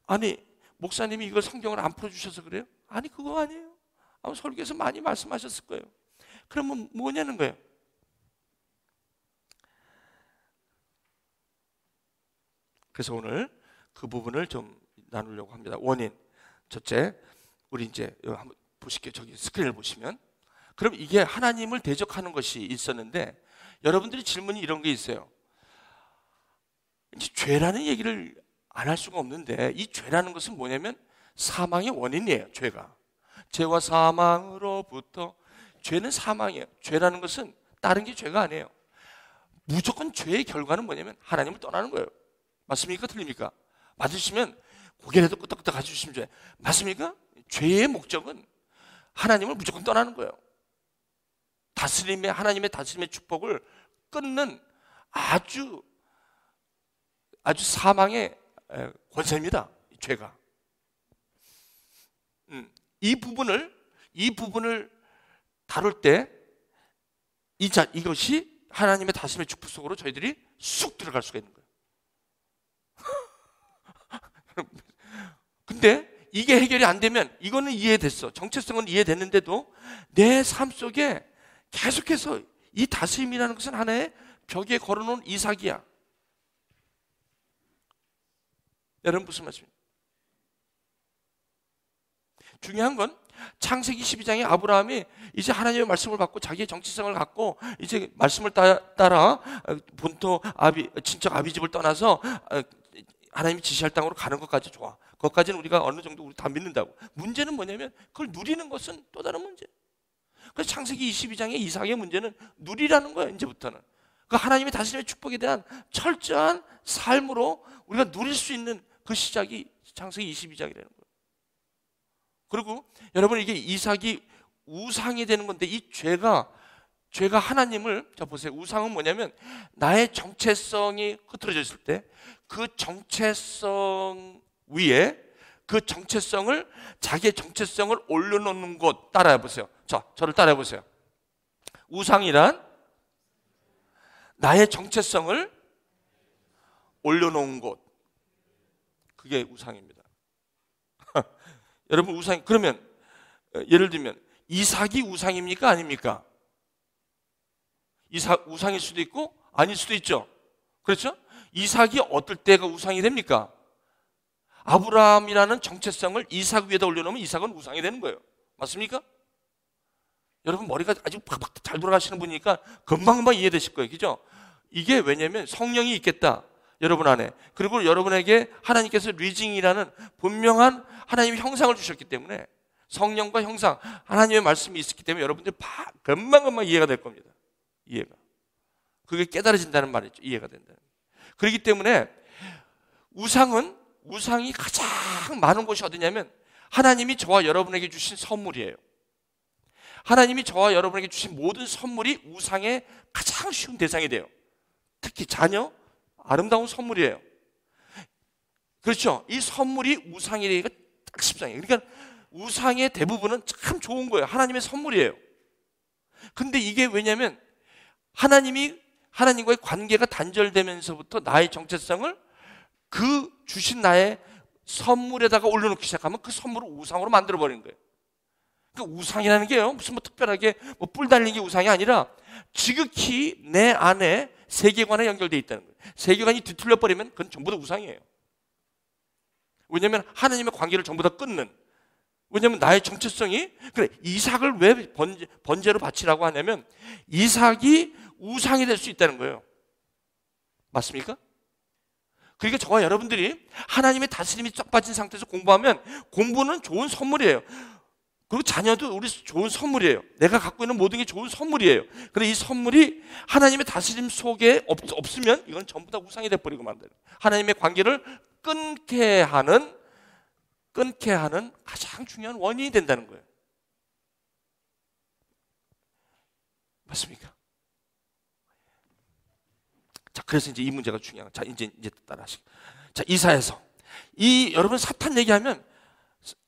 Speaker 1: 아니, 목사님이 이걸 성경을 안 풀어주셔서 그래요? 아니, 그거 아니에요. 아마 설교에서 많이 말씀하셨을 거예요. 그러면 뭐냐는 거예요. 그래서 오늘 그 부분을 좀 나누려고 합니다. 원인. 첫째, 우리 이제 한번 보실게요. 저기 스크린을 보시면. 그럼 이게 하나님을 대적하는 것이 있었는데, 여러분들이 질문이 이런 게 있어요. 이제 죄라는 얘기를 안 할 수가 없는데, 이 죄라는 것은 뭐냐면 사망의 원인이에요. 죄와 사망으로부터. 죄는 사망이에요. 죄라는 것은 다른 게 죄가 아니에요. 무조건 죄의 결과는 뭐냐면 하나님을 떠나는 거예요. 맞습니까? 틀립니까? 맞으시면 고개라도 끄덕끄덕 가주시면 돼요. 맞습니까? 죄의 목적은 하나님을 무조건 떠나는 거예요. 하나님의 다스림의 축복을 끊는 아주 사망의 권세입니다. 죄가. 이 부분을 다룰 때 이것이 하나님의 다스림의 축복 속으로 저희들이 쑥 들어갈 수가 있는 거예요. 근데 이게 해결이 안 되면, 이거는 이해됐어. 정체성은 이해됐는데도 내 삶 속에 계속해서 이 다스림이라는 것은 하나의 벽에 걸어놓은 이삭이야. 여러분 무슨 말씀입니까? 중요한 건 창세기 12장에 아브라함이 이제 하나님의 말씀을 받고 자기의 정체성을 갖고 이제 말씀을 따라 본토 친척 아비집을 떠나서 하나님이 지시할 땅으로 가는 것까지 좋아. 그것까지는 우리가 어느 정도 우리 다 믿는다고. 문제는 뭐냐면 그걸 누리는 것은 또 다른 문제. 그래서 창세기 22장의 이삭의 문제는 누리라는 거예요. 이제부터는 그 하나님의 다스림의 축복에 대한 철저한 삶으로 우리가 누릴 수 있는 그 시작이 창세기 22장이라는 거예요. 그리고 여러분, 이게 이삭이 우상이 되는 건데, 이 죄가 하나님을, 자 보세요. 우상은 뭐냐면 나의 정체성이 흐트러져 있을 때 그 정체성 위에 그 정체성을, 자기의 정체성을 올려놓는 곳. 따라해 보세요. 저를 따라해 보세요. 우상이란 나의 정체성을 올려놓은 곳. 그게 우상입니다. 여러분, 그러면 예를 들면 이삭이 우상입니까? 아닙니까? 우상일 수도 있고 아닐 수도 있죠. 그렇죠? 이삭이 어떨 때가 우상이 됩니까? 아브라함이라는 정체성을 이삭 위에다 올려놓으면 이삭은 우상이 되는 거예요. 맞습니까? 여러분, 머리가 아주 팍팍 잘 돌아가시는 분이니까 금방금방 이해되실 거예요. 그죠? 이게 왜냐면 성령이 있겠다, 여러분 안에. 그리고 여러분에게 하나님께서 리징이라는 분명한 하나님의 형상을 주셨기 때문에, 성령과 형상, 하나님의 말씀이 있었기 때문에 여러분들 금방금방 이해가 될 겁니다. 이해가. 그게 깨달아진다는 말이죠. 이해가 된다는. 그렇기 때문에 우상이 가장 많은 곳이 어디냐면 하나님이 저와 여러분에게 주신 선물이에요. 하나님이 저와 여러분에게 주신 모든 선물이 우상의 가장 쉬운 대상이 돼요. 특히 자녀, 아름다운 선물이에요. 그렇죠? 이 선물이 우상이라기가 딱 십상이에요. 그러니까 우상의 대부분은 참 좋은 거예요. 하나님의 선물이에요. 근데 이게 왜냐면 하나님과의 관계가 단절되면서부터 나의 정체성을 그 주신 나의 선물에다가 올려놓기 시작하면 그 선물을 우상으로 만들어버리는 거예요. 그러니까 우상이라는 게요, 무슨 특별하게 뿔 달린 게 우상이 아니라 지극히 내 안에 세계관에 연결되어 있다는 거예요. 세계관이 뒤틀려 버리면 그건 전부 다 우상이에요. 왜냐하면 하나님의 관계를 전부 다 끊는. 왜냐하면 나의 정체성이, 그래, 이삭을 왜 번제로 바치라고 하냐면 이삭이 우상이 될 수 있다는 거예요. 맞습니까? 그러니까 저와 여러분들이 하나님의 다스림이 쫙 빠진 상태에서 공부하면, 공부는 좋은 선물이에요. 그리고 자녀도 우리 좋은 선물이에요. 내가 갖고 있는 모든 게 좋은 선물이에요. 그런데 이 선물이 하나님의 다스림 속에 없으면 이건 전부 다 우상이 돼버리고 만들어요. 하나님의 관계를 끊게 하는 가장 중요한 원인이 된다는 거예요. 맞습니까? 자, 그래서 이제 이 문제가 중요한. 자, 이제 따라하시고. 자, 이사야서. 여러분, 사탄 얘기하면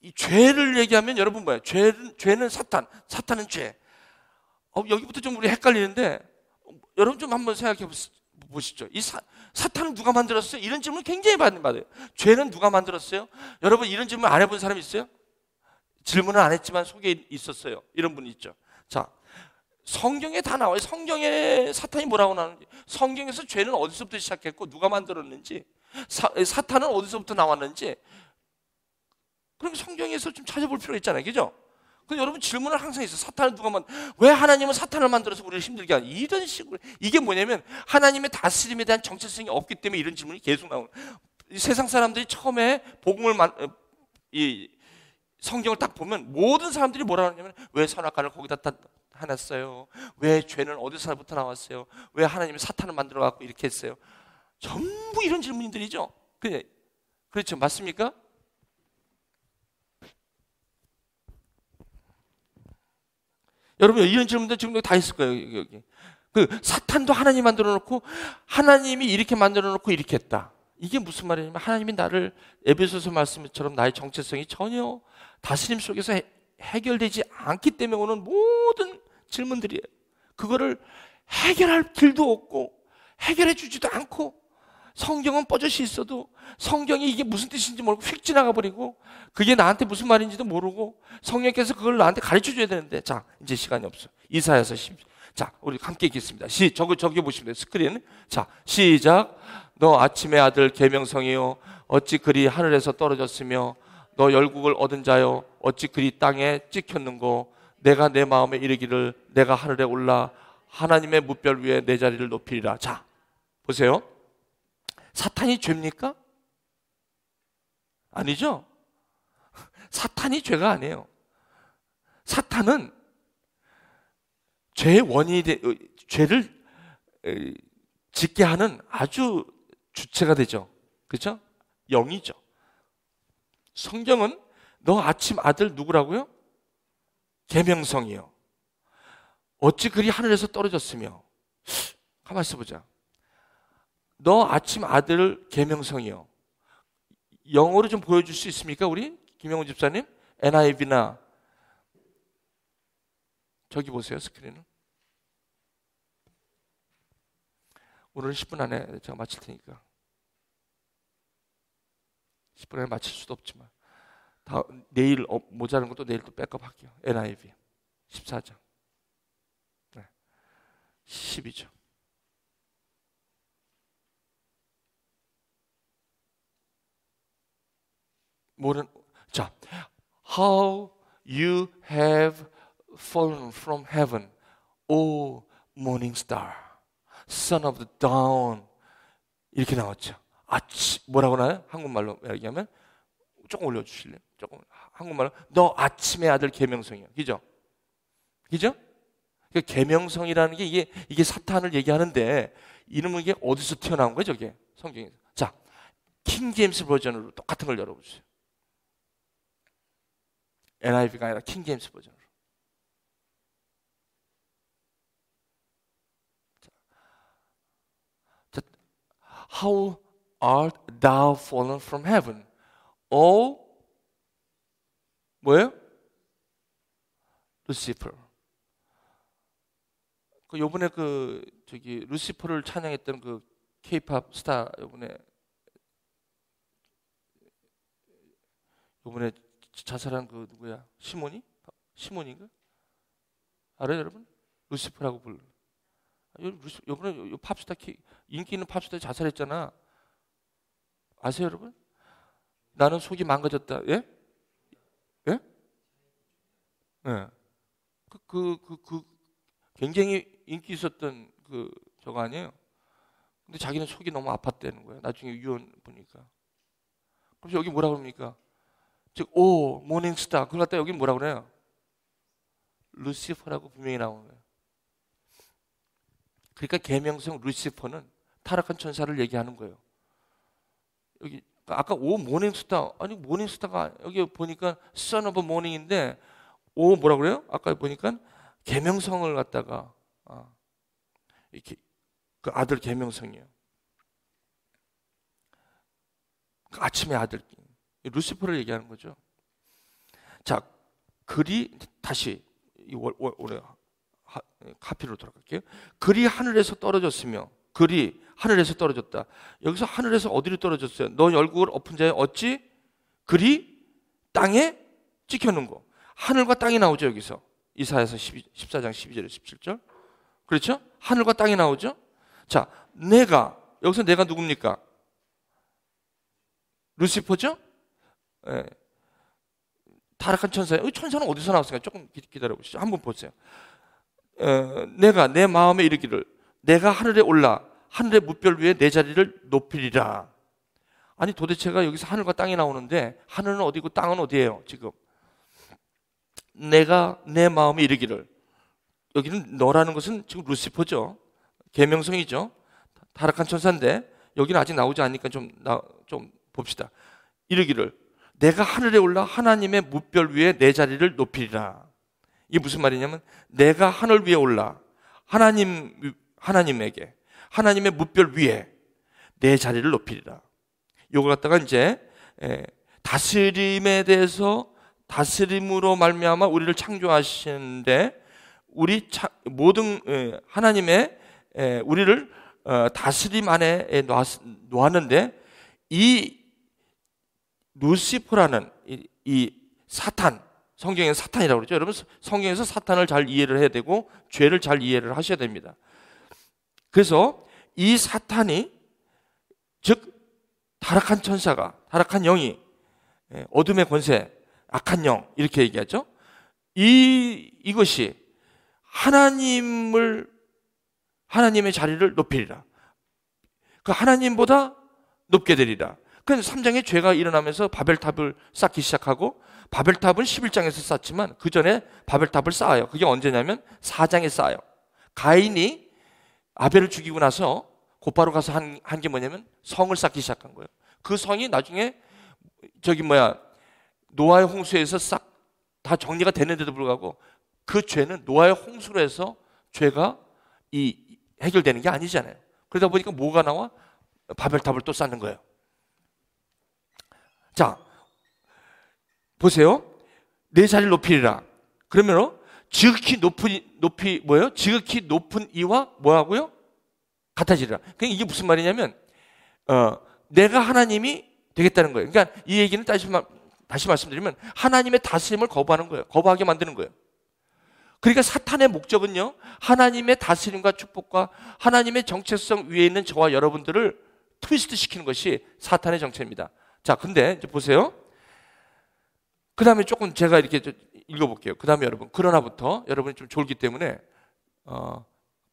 Speaker 1: 이 죄를 얘기하면 여러분 뭐예요? 죄는 사탄은 죄. 여기부터 좀 우리 헷갈리는데 여러분 좀 한번 생각해 보시죠. 이 사탄은 누가 만들었어요? 이런 질문 굉장히 많이 받아요. 죄는 누가 만들었어요? 여러분 이런 질문 안 해본 사람 있어요? 질문을 안 했지만 속에 있었어요. 이런 분 있죠. 자, 성경에 다 나와요. 성경에 사탄이 뭐라고 나오는지, 성경에서 죄는 어디서부터 시작했고 누가 만들었는지, 사탄은 어디서부터 나왔는지, 그럼 성경에서 좀 찾아볼 필요가 있잖아요. 그죠? 근데 여러분 질문은 항상 있어요. 사탄을 왜 하나님은 사탄을 만들어서 우리를 힘들게 하냐? 이런 식으로. 이게 뭐냐면 하나님의 다스림에 대한 정체성이 없기 때문에 이런 질문이 계속 나오는 거예요. 세상 사람들이 처음에 성경을 딱 보면 모든 사람들이 뭐라 하냐면 왜 선악과를 거기다 해놨어요? 왜 죄는 어디서부터 나왔어요? 왜 하나님이 사탄을 만들어 갖고 이렇게 했어요? 전부 이런 질문들이죠. 그렇죠, 맞습니까? 여러분 이런 질문들 지금 다 있을 거예요. 여기 사탄도 하나님 만들어 놓고 하나님이 이렇게 만들어 놓고 이렇게 했다. 이게 무슨 말이냐면 하나님이 나를 에베소서 말씀처럼 나의 정체성이 전혀 다스림 속에서 해결되지 않기 때문에 오는 모든 질문들이에요. 그거를 해결할 길도 없고 해결해 주지도 않고 성경은 뻐젓이 있어도 성경이 이게 무슨 뜻인지 모르고 휙 지나가 버리고 그게 나한테 무슨 말인지도 모르고 성령께서 그걸 나한테 가르쳐 줘야 되는데, 자, 이제 시간이 없어. 이사야서 10. 자, 우리 함께 읽겠습니다. 저기 보시면 돼요. 스크린. 자, 시작. 너 아침의 아들 계명성이요 어찌 그리 하늘에서 떨어졌으며 너 열국을 얻은 자요 어찌 그리 땅에 찍혔는고 내가 내 마음에 이르기를 내가 하늘에 올라 하나님의 무별 위에 내 자리를 높이리라. 자, 보세요. 사탄이 죄입니까? 아니죠. 사탄이 죄가 아니에요. 사탄은 죄의 원인이 죄를 짓게 하는 아주 주체가 되죠. 그렇죠? 영이죠. 성경은 너 아침 아들 누구라고요? 계명성이요 어찌 그리 하늘에서 떨어졌으며. 가만히 있어보자. 너 아침 아들 계명성이요. 영어로 좀 보여줄 수 있습니까? 우리 김영훈 집사님, NIV나 저기 보세요. 스크린은. 오늘은 10분 안에 제가 마칠 테니까. 10분 안에 마칠 수도 없지만 내일 모자란 것도 내일 또 백업 할게요. NIV 14장. 네. 12죠. 자, how you have fallen from heaven, O morning star, son of the dawn. 이렇게 나왔죠. 뭐라고 나와요? 한국말로 얘기하면 조금 올려주실래요? 조금 한국말로 너 아침의 아들 계명성이야. 그죠? 그죠? 그러니까 계명성이라는 게 이게 사탄을 얘기하는데 이름은 이게 어디서 튀어나온 거예요? 저게 성경에서. 자, 킹 제임스 버전으로 똑같은 걸 열어보세요. NIV가 아니라 킹 제임스 버전으로. 자, How art thou fallen from heaven? O 뭐예요? 루시퍼. 요번에 저기 루시퍼를 찬양했던 그 K-팝 스타 요번에 자살한 그 누구야? 시몬인가? 알아요, 여러분? 루시퍼라고 불러. 요번에 팝스타 인기 있는 팝스타 자살했잖아. 아세요, 여러분? 나는 속이 망가졌다. 예? 예? 예. 굉장히 인기 있었던 저거 아니에요? 근데 자기는 속이 너무 아팠다는 거예요. 나중에 유언 보니까. 그래서 여기 뭐라 그럽니까? 즉, 오, 모닝스타. 그걸 갖다 여기 뭐라 그래요? 루시퍼라고 분명히 나오는 거예요. 그러니까 계명성 루시퍼는 타락한 천사를 얘기하는 거예요. 여기 아까 오 모닝스타, 아니 모닝스타가 여기 보니까 son of morning인데 오 뭐라 그래요? 아까 보니까 계명성을 갖다가 이렇게 그 아들 계명성이에요. 그 아침의 아들 루시퍼를 얘기하는 거죠. 자, 글이 다시 올해 카피로 돌아갈게요. 글이 하늘에서 떨어졌으며, 글이 하늘에서 떨어졌다. 여기서 하늘에서 어디로 떨어졌어요? 너 얼굴 엎은 자에 어찌 글이 땅에 찍혀는 거. 하늘과 땅이 나오죠, 여기서. 이사야서 14장 12절에 17절. 그렇죠? 하늘과 땅이 나오죠? 자, 여기서 내가 누굽니까? 루시퍼죠? 예. 타락한 천사예요. 천사는 어디서 나왔을까요? 조금 기다려보시죠. 한번 보세요. 내가 내 마음에 이르기를 내가 하늘에 올라 하늘의 무별 위에 내 자리를 높이리라. 아니 도대체가 여기서 하늘과 땅이 나오는데 하늘은 어디고 땅은 어디예요? 지금 내가 내 마음에 이르기를, 여기는 너라는 것은 지금 루시퍼죠. 계명성이죠. 타락한 천사인데 여기는 아직 나오지 않으니까 좀 봅시다. 이르기를 내가 하늘에 올라 하나님의 무별 위에 내 자리를 높이리라. 이게 무슨 말이냐면 내가 하늘 위에 올라 하나님에게 하나님의 무별 위에 내 자리를 높이리라. 요걸 갖다가 이제 다스림에 대해서 다스림으로 말미암아 우리를 창조하시는데 우리 모든 하나님의 우리를 다스림 안에 놓았는데 이 루시퍼라는 이 사탄, 성경에는 사탄이라고 그러죠. 여러분 성경에서 사탄을 잘 이해를 해야 되고 죄를 잘 이해를 하셔야 됩니다. 그래서 이 사탄이 즉 타락한 천사가, 타락한 영이, 어둠의 권세, 악한 영 이렇게 얘기하죠. 이것이 하나님의 자리를 높이리라. 그 하나님보다 높게 되리라. 그래서 3장에 죄가 일어나면서 바벨탑을 쌓기 시작하고, 바벨탑은 11장에서 쌓지만 그 전에 바벨탑을 쌓아요. 그게 언제냐면 4장에 쌓아요. 가인이 아벨을 죽이고 나서 곧바로 가서 한 게 뭐냐면 성을 쌓기 시작한 거예요. 그 성이 나중에 노아의 홍수에서 싹 다 정리가 됐는데도 불구하고 그 죄는 노아의 홍수로 해서 죄가 해결되는 게 아니잖아요. 그러다 보니까 뭐가 나와? 바벨탑을 또 쌓는 거예요. 자, 보세요. 내 자리를 높이리라. 그러면 지극히 높이 뭐예요? 지극히 높은 이와 뭐하고요? 같아지리라. 그러니까 이게 무슨 말이냐면 내가 하나님이 되겠다는 거예요. 그러니까 이 얘기는 다시 말씀드리면 하나님의 다스림을 거부하는 거예요. 거부하게 만드는 거예요. 그러니까 사탄의 목적은요, 하나님의 다스림과 축복과 하나님의 정체성 위에 있는 저와 여러분들을 트위스트 시키는 것이 사탄의 정체입니다. 자, 근데 이제 보세요. 그 다음에 조금 제가 이렇게 읽어볼게요. 그 다음에 여러분, 그러나부터 여러분이 좀 졸기 때문에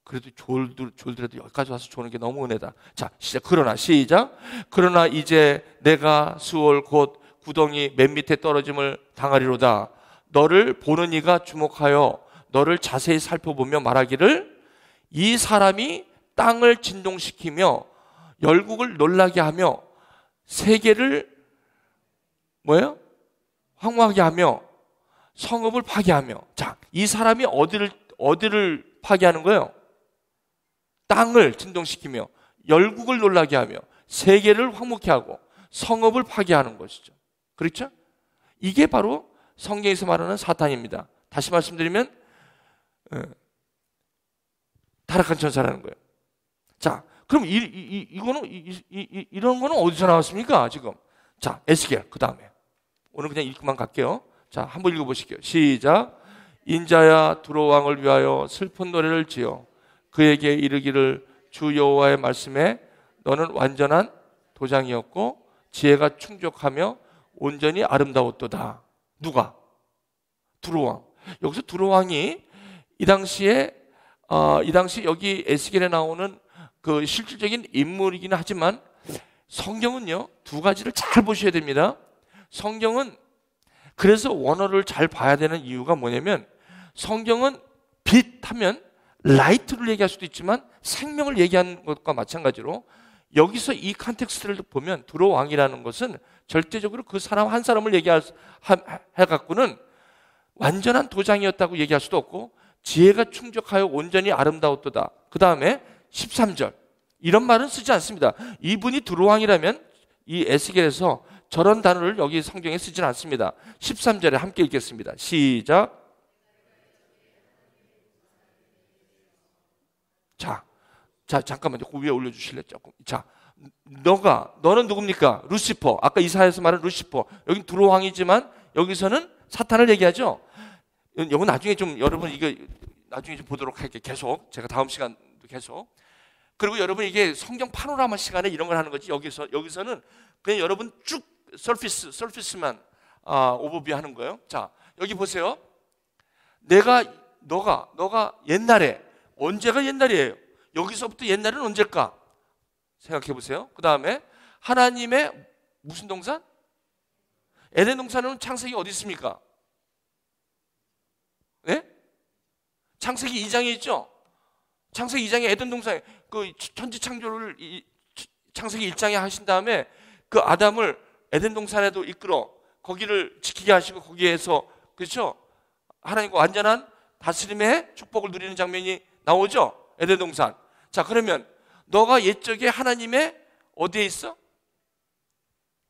Speaker 1: 그래도 졸더라도 여기까지 와서 조는 게 너무 은혜다. 자, 시작. 그러나 이제 내가 수월 곧 구덩이 맨 밑에 떨어짐을 당하리로다. 너를 보는 이가 주목하여 너를 자세히 살펴보며 말하기를 이 사람이 땅을 진동시키며 열국을 놀라게 하며 세계를 황무하게 하며 성읍을 파괴하며. 자, 이 사람이 어디를 파괴하는 거예요? 땅을 진동시키며 열국을 놀라게 하며 세계를 황무케 하고 성읍을 파괴하는 것이죠. 그렇죠? 이게 바로 성경에서 말하는 사탄입니다. 다시 말씀드리면 타락한 천사라는 거예요. 자, 그럼 이런 거는 어디서 나왔습니까? 지금. 자, 에스겔 그 다음에 오늘 그냥 읽고만 갈게요. 자, 한번 읽어보실게요. 시작. 인자야 두로 왕을 위하여 슬픈 노래를 지어 그에게 이르기를 주 여호와의 말씀에 너는 완전한 도장이었고 지혜가 충족하며 온전히 아름다웠도다. 누가? 두로 왕. 여기서 두로 왕이 이 당시 여기 에스겔에 나오는 그 실질적인 인물이긴 하지만 성경은요 두 가지를 잘 보셔야 됩니다. 성경은 그래서 원어를 잘 봐야 되는 이유가 뭐냐면 성경은 빛 하면 라이트를 얘기할 수도 있지만 생명을 얘기하는 것과 마찬가지로 여기서 이 컨텍스트를 보면 두로 왕이라는 것은 절대적으로 그 사람 한 사람을 해갖고는 완전한 도장이었다고 얘기할 수도 없고 지혜가 충족하여 온전히 아름다웠도다. 그 다음에 13절 이런 말은 쓰지 않습니다. 이분이 두로 왕이라면 이 에스겔에서 저런 단어를 여기 성경에 쓰지는 않습니다. 13절에 함께 읽겠습니다. 시작. 자, 잠깐만요. 그 위에 올려주실래요? 조금. 자, 너는 누굽니까? 루시퍼. 아까 이사야에서 말한 루시퍼. 여긴 두로왕이지만 여기서는 사탄을 얘기하죠. 이건 나중에 좀 여러분 이거 나중에 좀 보도록 할게요. 계속 제가 다음 시간도 계속. 그리고 여러분 이게 성경 파노라마 시간에 이런 걸 하는 거지. 여기서는 그냥 여러분 쭉 서피스만 오버뷰 하는 거예요. 자, 여기 보세요. 너가 옛날에, 언제가 옛날이에요? 여기서부터 옛날은 언제일까? 생각해 보세요. 그 다음에 하나님의 무슨 동산? 에덴 동산은 창세기 어디 있습니까? 네? 창세기 2장에 있죠? 창세기 2장에 에덴 동산에 그 천지 창조를 창세기 1장에 하신 다음에 그 아담을 에덴 동산에도 이끌어 거기를 지키게 하시고 거기에서, 그렇죠? 하나님과 완전한 다스림의 축복을 누리는 장면이 나오죠? 에덴 동산. 자, 그러면 너가 옛적에 하나님의 어디에 있어?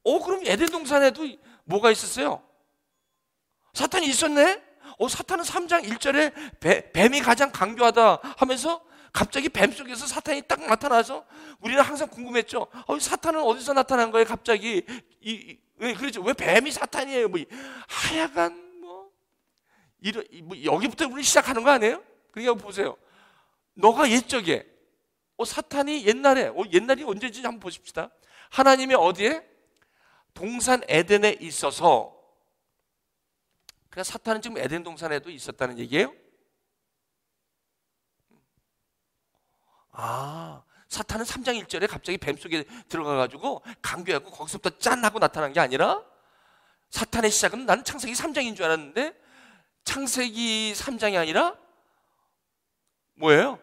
Speaker 1: 그럼 에덴 동산에도 뭐가 있었어요? 사탄이 있었네? 사탄은 3장 1절에 뱀이 가장 강교하다 하면서 갑자기 뱀 속에서 사탄이 딱 나타나서 우리는 항상 궁금했죠. 사탄은 어디서 나타난 거예요? 갑자기 그렇죠. 왜 뱀이 사탄이에요? 하여간 여기부터 우리 시작하는 거 아니에요? 그러니까 보세요. 너가 옛적에 사탄이 옛날이 언제인지 한번 보십시다. 하나님의 어디에? 동산 에덴에 있어서. 그러니까 사탄은 지금 에덴 동산에도 있었다는 얘기예요? 사탄은 3장 1절에 갑자기 뱀 속에 들어가가지고 강교하고 거기서부터 짠 하고 나타난 게 아니라 사탄의 시작은 나는 창세기 3장인 줄 알았는데 창세기 3장이 아니라 뭐예요?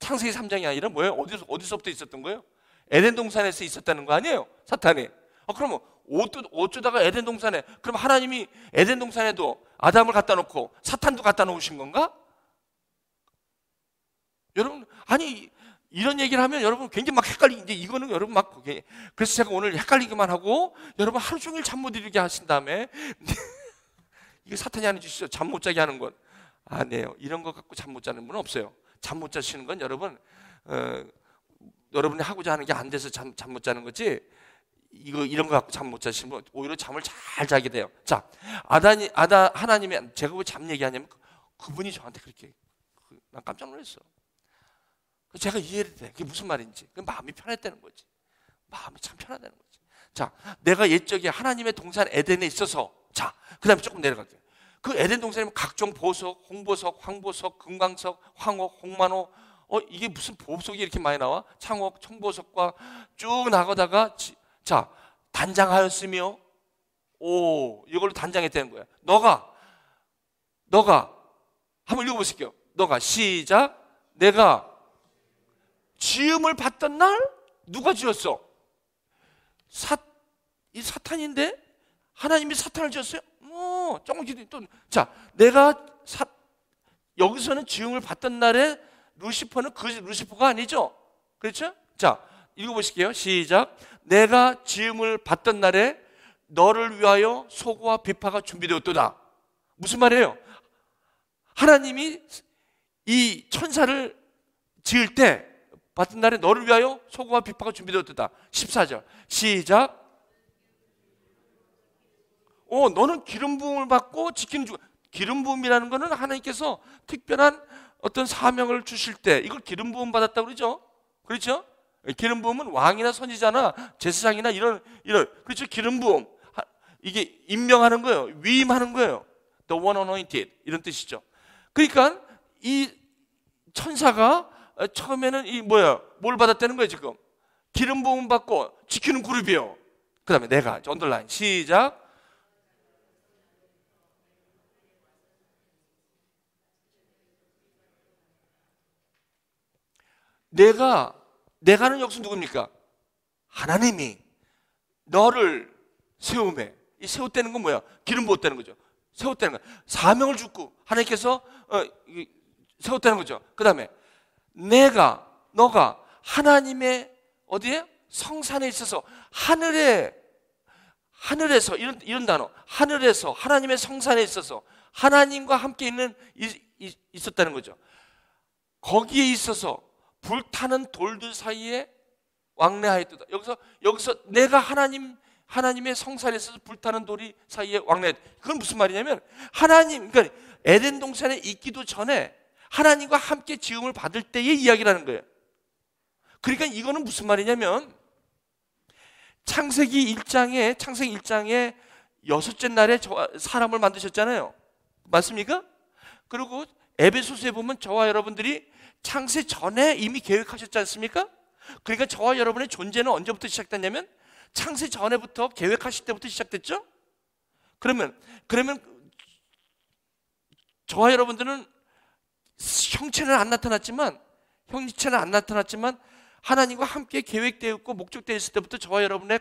Speaker 1: 창세기 3장이 아니라 뭐예요? 어디서부터 있었던 거예요? 에덴 동산에서 있었다는 거 아니에요? 사탄이. 그러면 어쩌다가 에덴 동산에, 그럼 하나님이 에덴 동산에도 아담을 갖다 놓고 사탄도 갖다 놓으신 건가? 여러분, 아니 이런 얘기를 하면 여러분 굉장히 막 헷갈리는데, 이거는 여러분 막, 그래서 제가 오늘 헷갈리기만 하고 여러분 하루 종일 잠 못 이루게 하신 다음에 이게 사탄이 하는 짓이죠. 잠 못 자게 하는 건 아니에요. 이런 거 갖고 잠 못 자는 분은 없어요. 잠 못 자시는 건 여러분이 하고자 하는 게 안 돼서 잠 못 자는 거지, 이런 거 갖고 잠 못 자시는 분 오히려 잠을 잘 자게 돼요. 자, 하나님이, 제가 왜 잠 얘기하냐면 그분이 저한테 그렇게, 난 깜짝 놀랐어. 제가 이해를 돼. 그게 무슨 말인지. 마음이 편했다는 거지. 마음이 참 편하다는 거지. 자, 내가 옛적에 하나님의 동산 에덴에 있어서, 자, 그 다음에 조금 내려갈게요. 그 에덴 동산이면 각종 보석, 홍보석, 황보석, 금강석, 황옥, 홍만호, 이게 무슨 보석이 이렇게 많이 나와? 창옥, 청보석과 쭉 나가다가, 자, 단장하였으며, 이걸로 단장했다는 거야. 너가 한번 읽어보실게요. 너가, 시작. 내가 지음을 받던 날 누가 지었어? 이 사탄인데 하나님이 사탄을 지었어요? 조금 또, 자, 여기서는 지음을 받던 날에 루시퍼는 그 루시퍼가 아니죠? 그렇죠? 자, 읽어보실게요. 시작. 내가 지음을 받던 날에 너를 위하여 소고와 비파가 준비되었도다. 무슨 말이에요? 하나님이 이 천사를 지을 때 받은 날에 너를 위하여 소고와 비파가 준비되었다. 14절 시작. 너는 기름 부음을 받고 지키는 중. 기름 부음이라는 거는 하나님께서 특별한 어떤 사명을 주실 때 이걸 기름 부음 받았다고 그러죠. 그렇죠? 기름 부음은 왕이나 선지자나 제사장이나 이런 그렇죠? 기름 부음, 이게 임명하는 거예요. 위임하는 거예요. The one anointed 이런 뜻이죠. 그러니까 이 천사가 처음에는 뭘 받았다는 거예요, 지금? 기름 부음 받고 지키는 그룹이에요. 그 다음에 내가, 언더라인, 시작. 내가는 여기서 누굽니까? 하나님이 너를 세우매. 이 세웠다는 건 뭐야? 기름 부었다는 거죠. 세웠다는 거. 사명을 주고 하나님께서 세웠다는 거죠. 그 다음에 너가 하나님의 어디에? 성산에 있어서 하늘에서 이런 단어, 하늘에서 하나님의 성산에 있어서 하나님과 함께 있었다는 거죠. 거기에 있어서 불타는 돌들 사이에 왕래하였도다. 여기서 내가 하나님의 성산에 있어서 불타는 돌이 사이에 왕래하였다. 그건 무슨 말이냐면 그러니까 에덴 동산에 있기도 전에 하나님과 함께 지음을 받을 때의 이야기라는 거예요. 그러니까 이거는 무슨 말이냐면 창세기 1장에 여섯째 날에 사람을 만드셨잖아요. 맞습니까? 그리고 에베소서에 보면 저와 여러분들이 창세 전에 이미 계획하셨지 않습니까? 그러니까 저와 여러분의 존재는 언제부터 시작됐냐면 창세 전에부터 계획하실 때부터 시작됐죠? 그러면 저와 여러분들은 형체는 안 나타났지만 하나님과 함께 계획되어 있고 목적되어 있을 때부터 저와 여러분의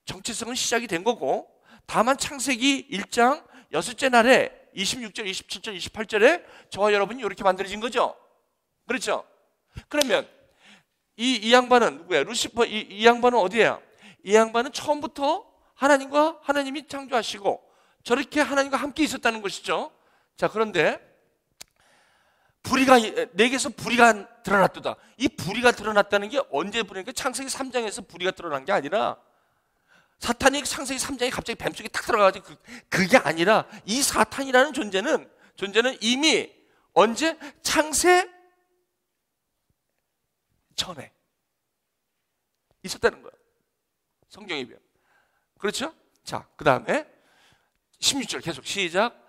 Speaker 1: 정체성은 시작이 된 거고, 다만 창세기 1장 여섯째 날에 26절, 27절, 28절에 저와 여러분이 이렇게 만들어진 거죠. 그렇죠? 그러면 이 양반은 누구야? 루시퍼. 이 양반은 어디야? 이 양반은 처음부터 하나님이 창조하시고 저렇게 하나님과 함께 있었다는 것이죠. 자, 그런데 내게서 불의가 드러났도다. 이 불의가 드러났다는 게 언제 불의니까 창세기 3장에서 불의가 드러난 게 아니라 사탄이 창세기 3장에 갑자기 뱀속에 탁 들어가가지고 그게 아니라 이 사탄이라는 존재는 이미 언제? 창세 전에 있었다는 거예요. 성경에 비하면. 그렇죠? 자, 그 다음에 16절 계속 시작.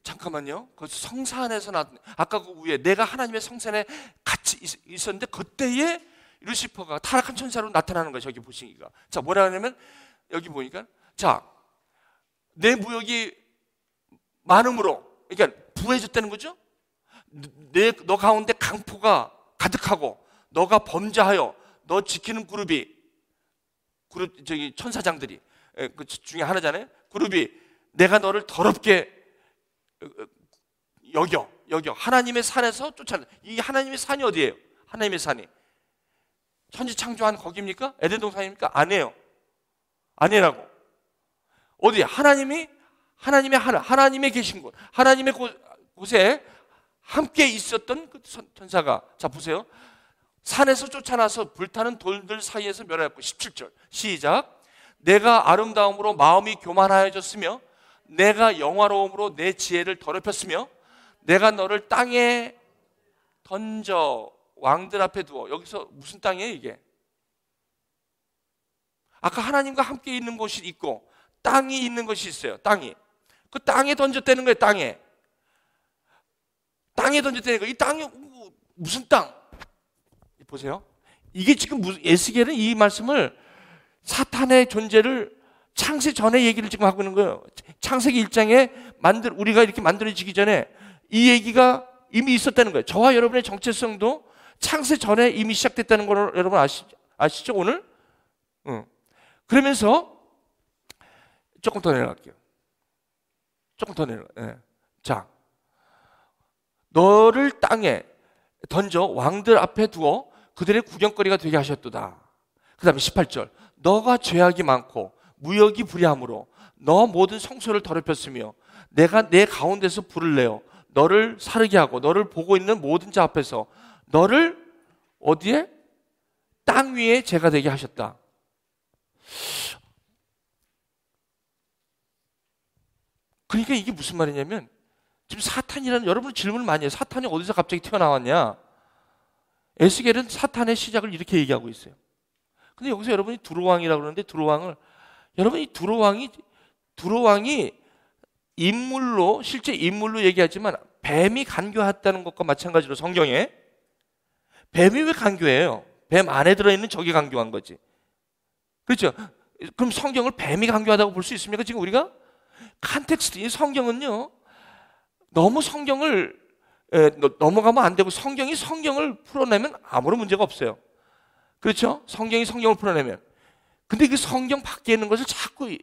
Speaker 1: 잠깐만요. 그 성산에서 아까 그 위에 내가 하나님의 성산에 같이 있었는데 그때에 루시퍼가 타락한 천사로 나타나는 거예요. 저기 보시기가. 자, 뭐라 하냐면 여기 보니까 자, 내 무역이 많음으로, 그러니까 부해졌다는 거죠. 너 가운데 강포가 가득하고 너가 범죄하여 너 지키는 그룹 저기 천사장들이 그 중에 하나잖아요. 그룹이 내가 너를 더럽게 여겨 하나님의 산에서 쫓아내. 이 하나님의 산이 어디예요? 하나님의 산이 천지 창조한 거기입니까? 에덴 동산입니까? 아니에요. 아니라고. 어디? 하나님의 하늘, 하나님의 계신 곳, 하나님의 곳에 함께 있었던 그 천사가, 자 보세요. 산에서 쫓아나서 불타는 돌들 사이에서 멸하였고. 17절 시작. 내가 아름다움으로 마음이 교만하여졌으며 내가 영화로움으로 내 지혜를 더럽혔으며 내가 너를 땅에 던져 왕들 앞에 두어. 여기서 무슨 땅이에요 이게? 아까 하나님과 함께 있는 곳이 있고 땅이 있는 것이 있어요. 그 땅에 던졌다는 거예요. 땅에 던졌다는 거예요. 이 땅이 무슨 땅? 보세요. 이게 지금 에스겔은 이 말씀을 사탄의 존재를 창세 전에 얘기를 지금 하고 있는 거예요. 창세기 1장에 우리가 이렇게 만들어지기 전에 이 얘기가 이미 있었다는 거예요. 저와 여러분의 정체성도 창세 전에 이미 시작됐다는 걸 여러분 아시죠 오늘? 그러면서 조금 더 내려갈게요. 자, 너를 땅에 던져 왕들 앞에 두어 그들의 구경거리가 되게 하셨도다. 그 다음에 18절 너가 죄악이 많고 무역이 불의함으로 너 모든 성소를 더럽혔으며 내가 내 가운데서 불을 내어 너를 사르게 하고 너를 보고 있는 모든 자 앞에서 너를 어디에? 땅 위에 죄가 되게 하셨다. 그러니까 이게 무슨 말이냐면 지금 사탄이라는, 여러분 질문을 많이 해요. 사탄이 어디서 갑자기 튀어나왔냐? 에스겔은 사탄의 시작을 이렇게 얘기하고 있어요. 근데 여기서 여러분이 두로왕이라고 그러는데 여러분이 두로왕이 인물로, 실제 인물로 얘기하지만 뱀이 간교했다는 것과 마찬가지로 성경에 뱀이 왜 간교해요? 뱀 안에 들어있는 적이 간교한 거지. 그렇죠? 그럼 성경을 뱀이 간교하다고 볼 수 있습니까? 지금 우리가 컨텍스트, 이 성경은요 너무 성경을 넘어가면 안 되고 성경이 성경을 풀어내면 아무런 문제가 없어요. 그렇죠? 성경이 성경을 풀어내면. 근데 그 성경 밖에 있는 것을 자꾸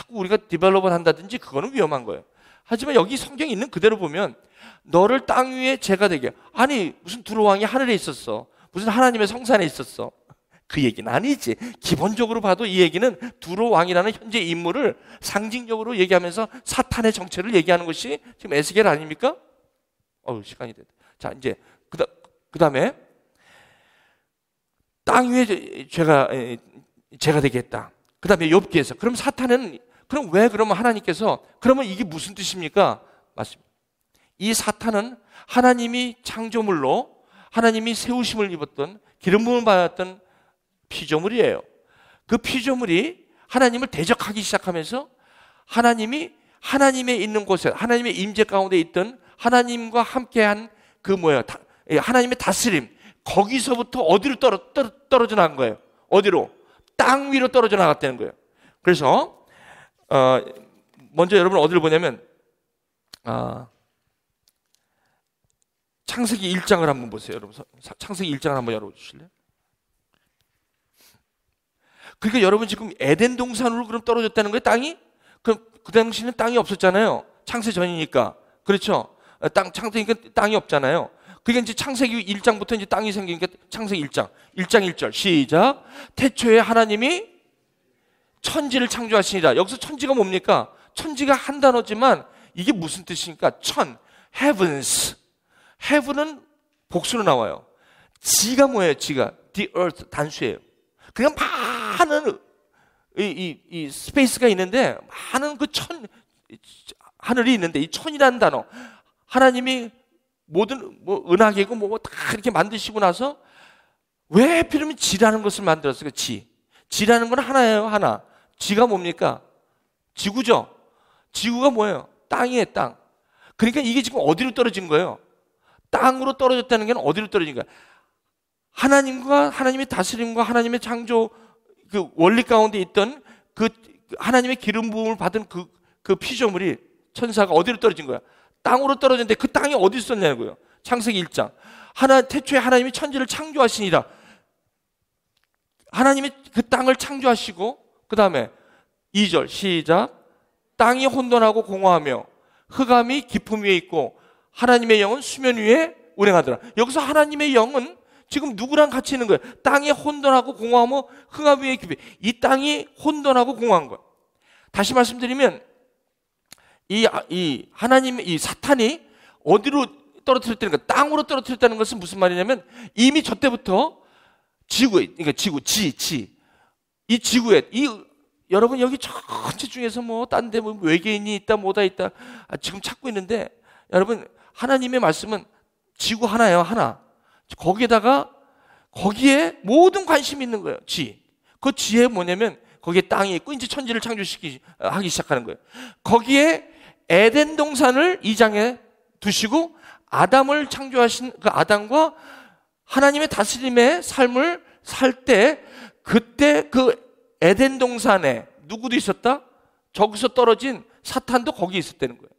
Speaker 1: 우리가 디벨롭을 한다든지 그거는 위험한 거예요. 하지만 여기 성경에 있는 그대로 보면 너를 땅 위에 재가 되게, 아니 무슨 두로 왕이 하늘에 있었어, 무슨 하나님의 성산에 있었어, 그 얘기는 아니지. 기본적으로 봐도 이 얘기는 두로 왕이라는 현재 인물을 상징적으로 얘기하면서 사탄의 정체를 얘기하는 것이 지금 에스겔 아닙니까? 시간이 됐다. 자, 이제 그 다음에 땅 위에 죄가 되겠다. 그 다음에 욥기에서, 그럼 사탄은, 그럼 왜 그러면 하나님께서, 그러면 이게 무슨 뜻입니까? 맞습니다. 이 사탄은 하나님이 창조물로 하나님이 세우심을 입었던, 기름 부음을 받았던 피조물이에요. 그 피조물이 하나님을 대적하기 시작하면서 하나님이 하나님의 있는 곳에, 하나님의 임재 가운데 있던 하나님과 함께한 하나님의 다스림, 거기서부터 어디로 떨어져 나간 거예요? 어디로? 땅 위로 떨어져 나갔다는 거예요. 그래서 먼저 여러분 어디를 보냐면 창세기 1장을 한번 보세요. 여러분 창세기 1장을 한번 열어주실래요? 그러니까 여러분 지금 에덴 동산으로 그럼 떨어졌다는 거예요, 땅이? 그럼 그 당시에는 땅이 없었잖아요. 창세 전이니까. 그렇죠? 창세기니까 땅이 없잖아요. 그게 이제 창세기 1장부터 이제 땅이 생기니까 창세기 1장 1절 시작. 태초에 하나님이 천지를 창조하시니라. 여기서 천지가 뭡니까? 천지가 한 단어지만 이게 무슨 뜻입니까? heavens. heaven은 복수로 나와요. 지가 뭐예요? 지가 the earth 단수예요. 그냥 많은 이 스페이스가 있는데 많은 그 하늘이 있는데 이 천이라는 단어, 하나님이 모든 은하계고 다 이렇게 만드시고 나서 왜 하필이면 지라는 것을 만들었어요? 지라는 건 하나예요, 하나. 지가 뭡니까? 지구죠. 지구가 뭐예요? 땅이에요, 땅. 그러니까 이게 지금 어디로 떨어진 거예요? 땅으로 떨어졌다는 게 어디로 떨어진 거예요? 하나님의 다스림과 하나님의 창조 그 원리 가운데 있던 그 하나님의 기름 부음을 받은 그 피조물이, 천사가 어디로 떨어진 거야? 땅으로 떨어졌는데 그 땅이 어디 있었냐고요. 창세기 1장. 태초에 하나님이 천지를 창조하시니라. 하나님이 그 땅을 창조하시고, 그 다음에 2절 시작. 땅이 혼돈하고 공허하며 흑암이 깊음 위에 있고 하나님의 영은 수면 위에 운행하더라. 여기서 하나님의 영은 지금 누구랑 같이 있는 거예요? 땅이 혼돈하고 공허하며 흑암 위에 깊이. 이 땅이 혼돈하고 공허한 거예요. 다시 말씀드리면 이 사탄이 어디로 떨어뜨렸다는 거, 땅으로 떨어뜨렸다는 것은 무슨 말이냐면 이미 저 때부터 그러니까 이 지구에, 여러분 여기 전체 중에서 딴 데 외계인이 있다 뭐다 있다 지금 찾고 있는데, 여러분 하나님의 말씀은 지구 하나예요, 하나. 거기에 모든 관심이 있는 거예요. 그 지혜가 뭐냐면 거기에 땅이 있고 이제 천지를 하기 시작하는 거예요. 거기에 에덴 동산을 2장에 두시고 아담을 창조하신 그 아담과 하나님의 다스림의 삶을 살 때, 그때 그 에덴 동산에 누구도 있었다? 저기서 떨어진 사탄도 거기 있었다는 거예요.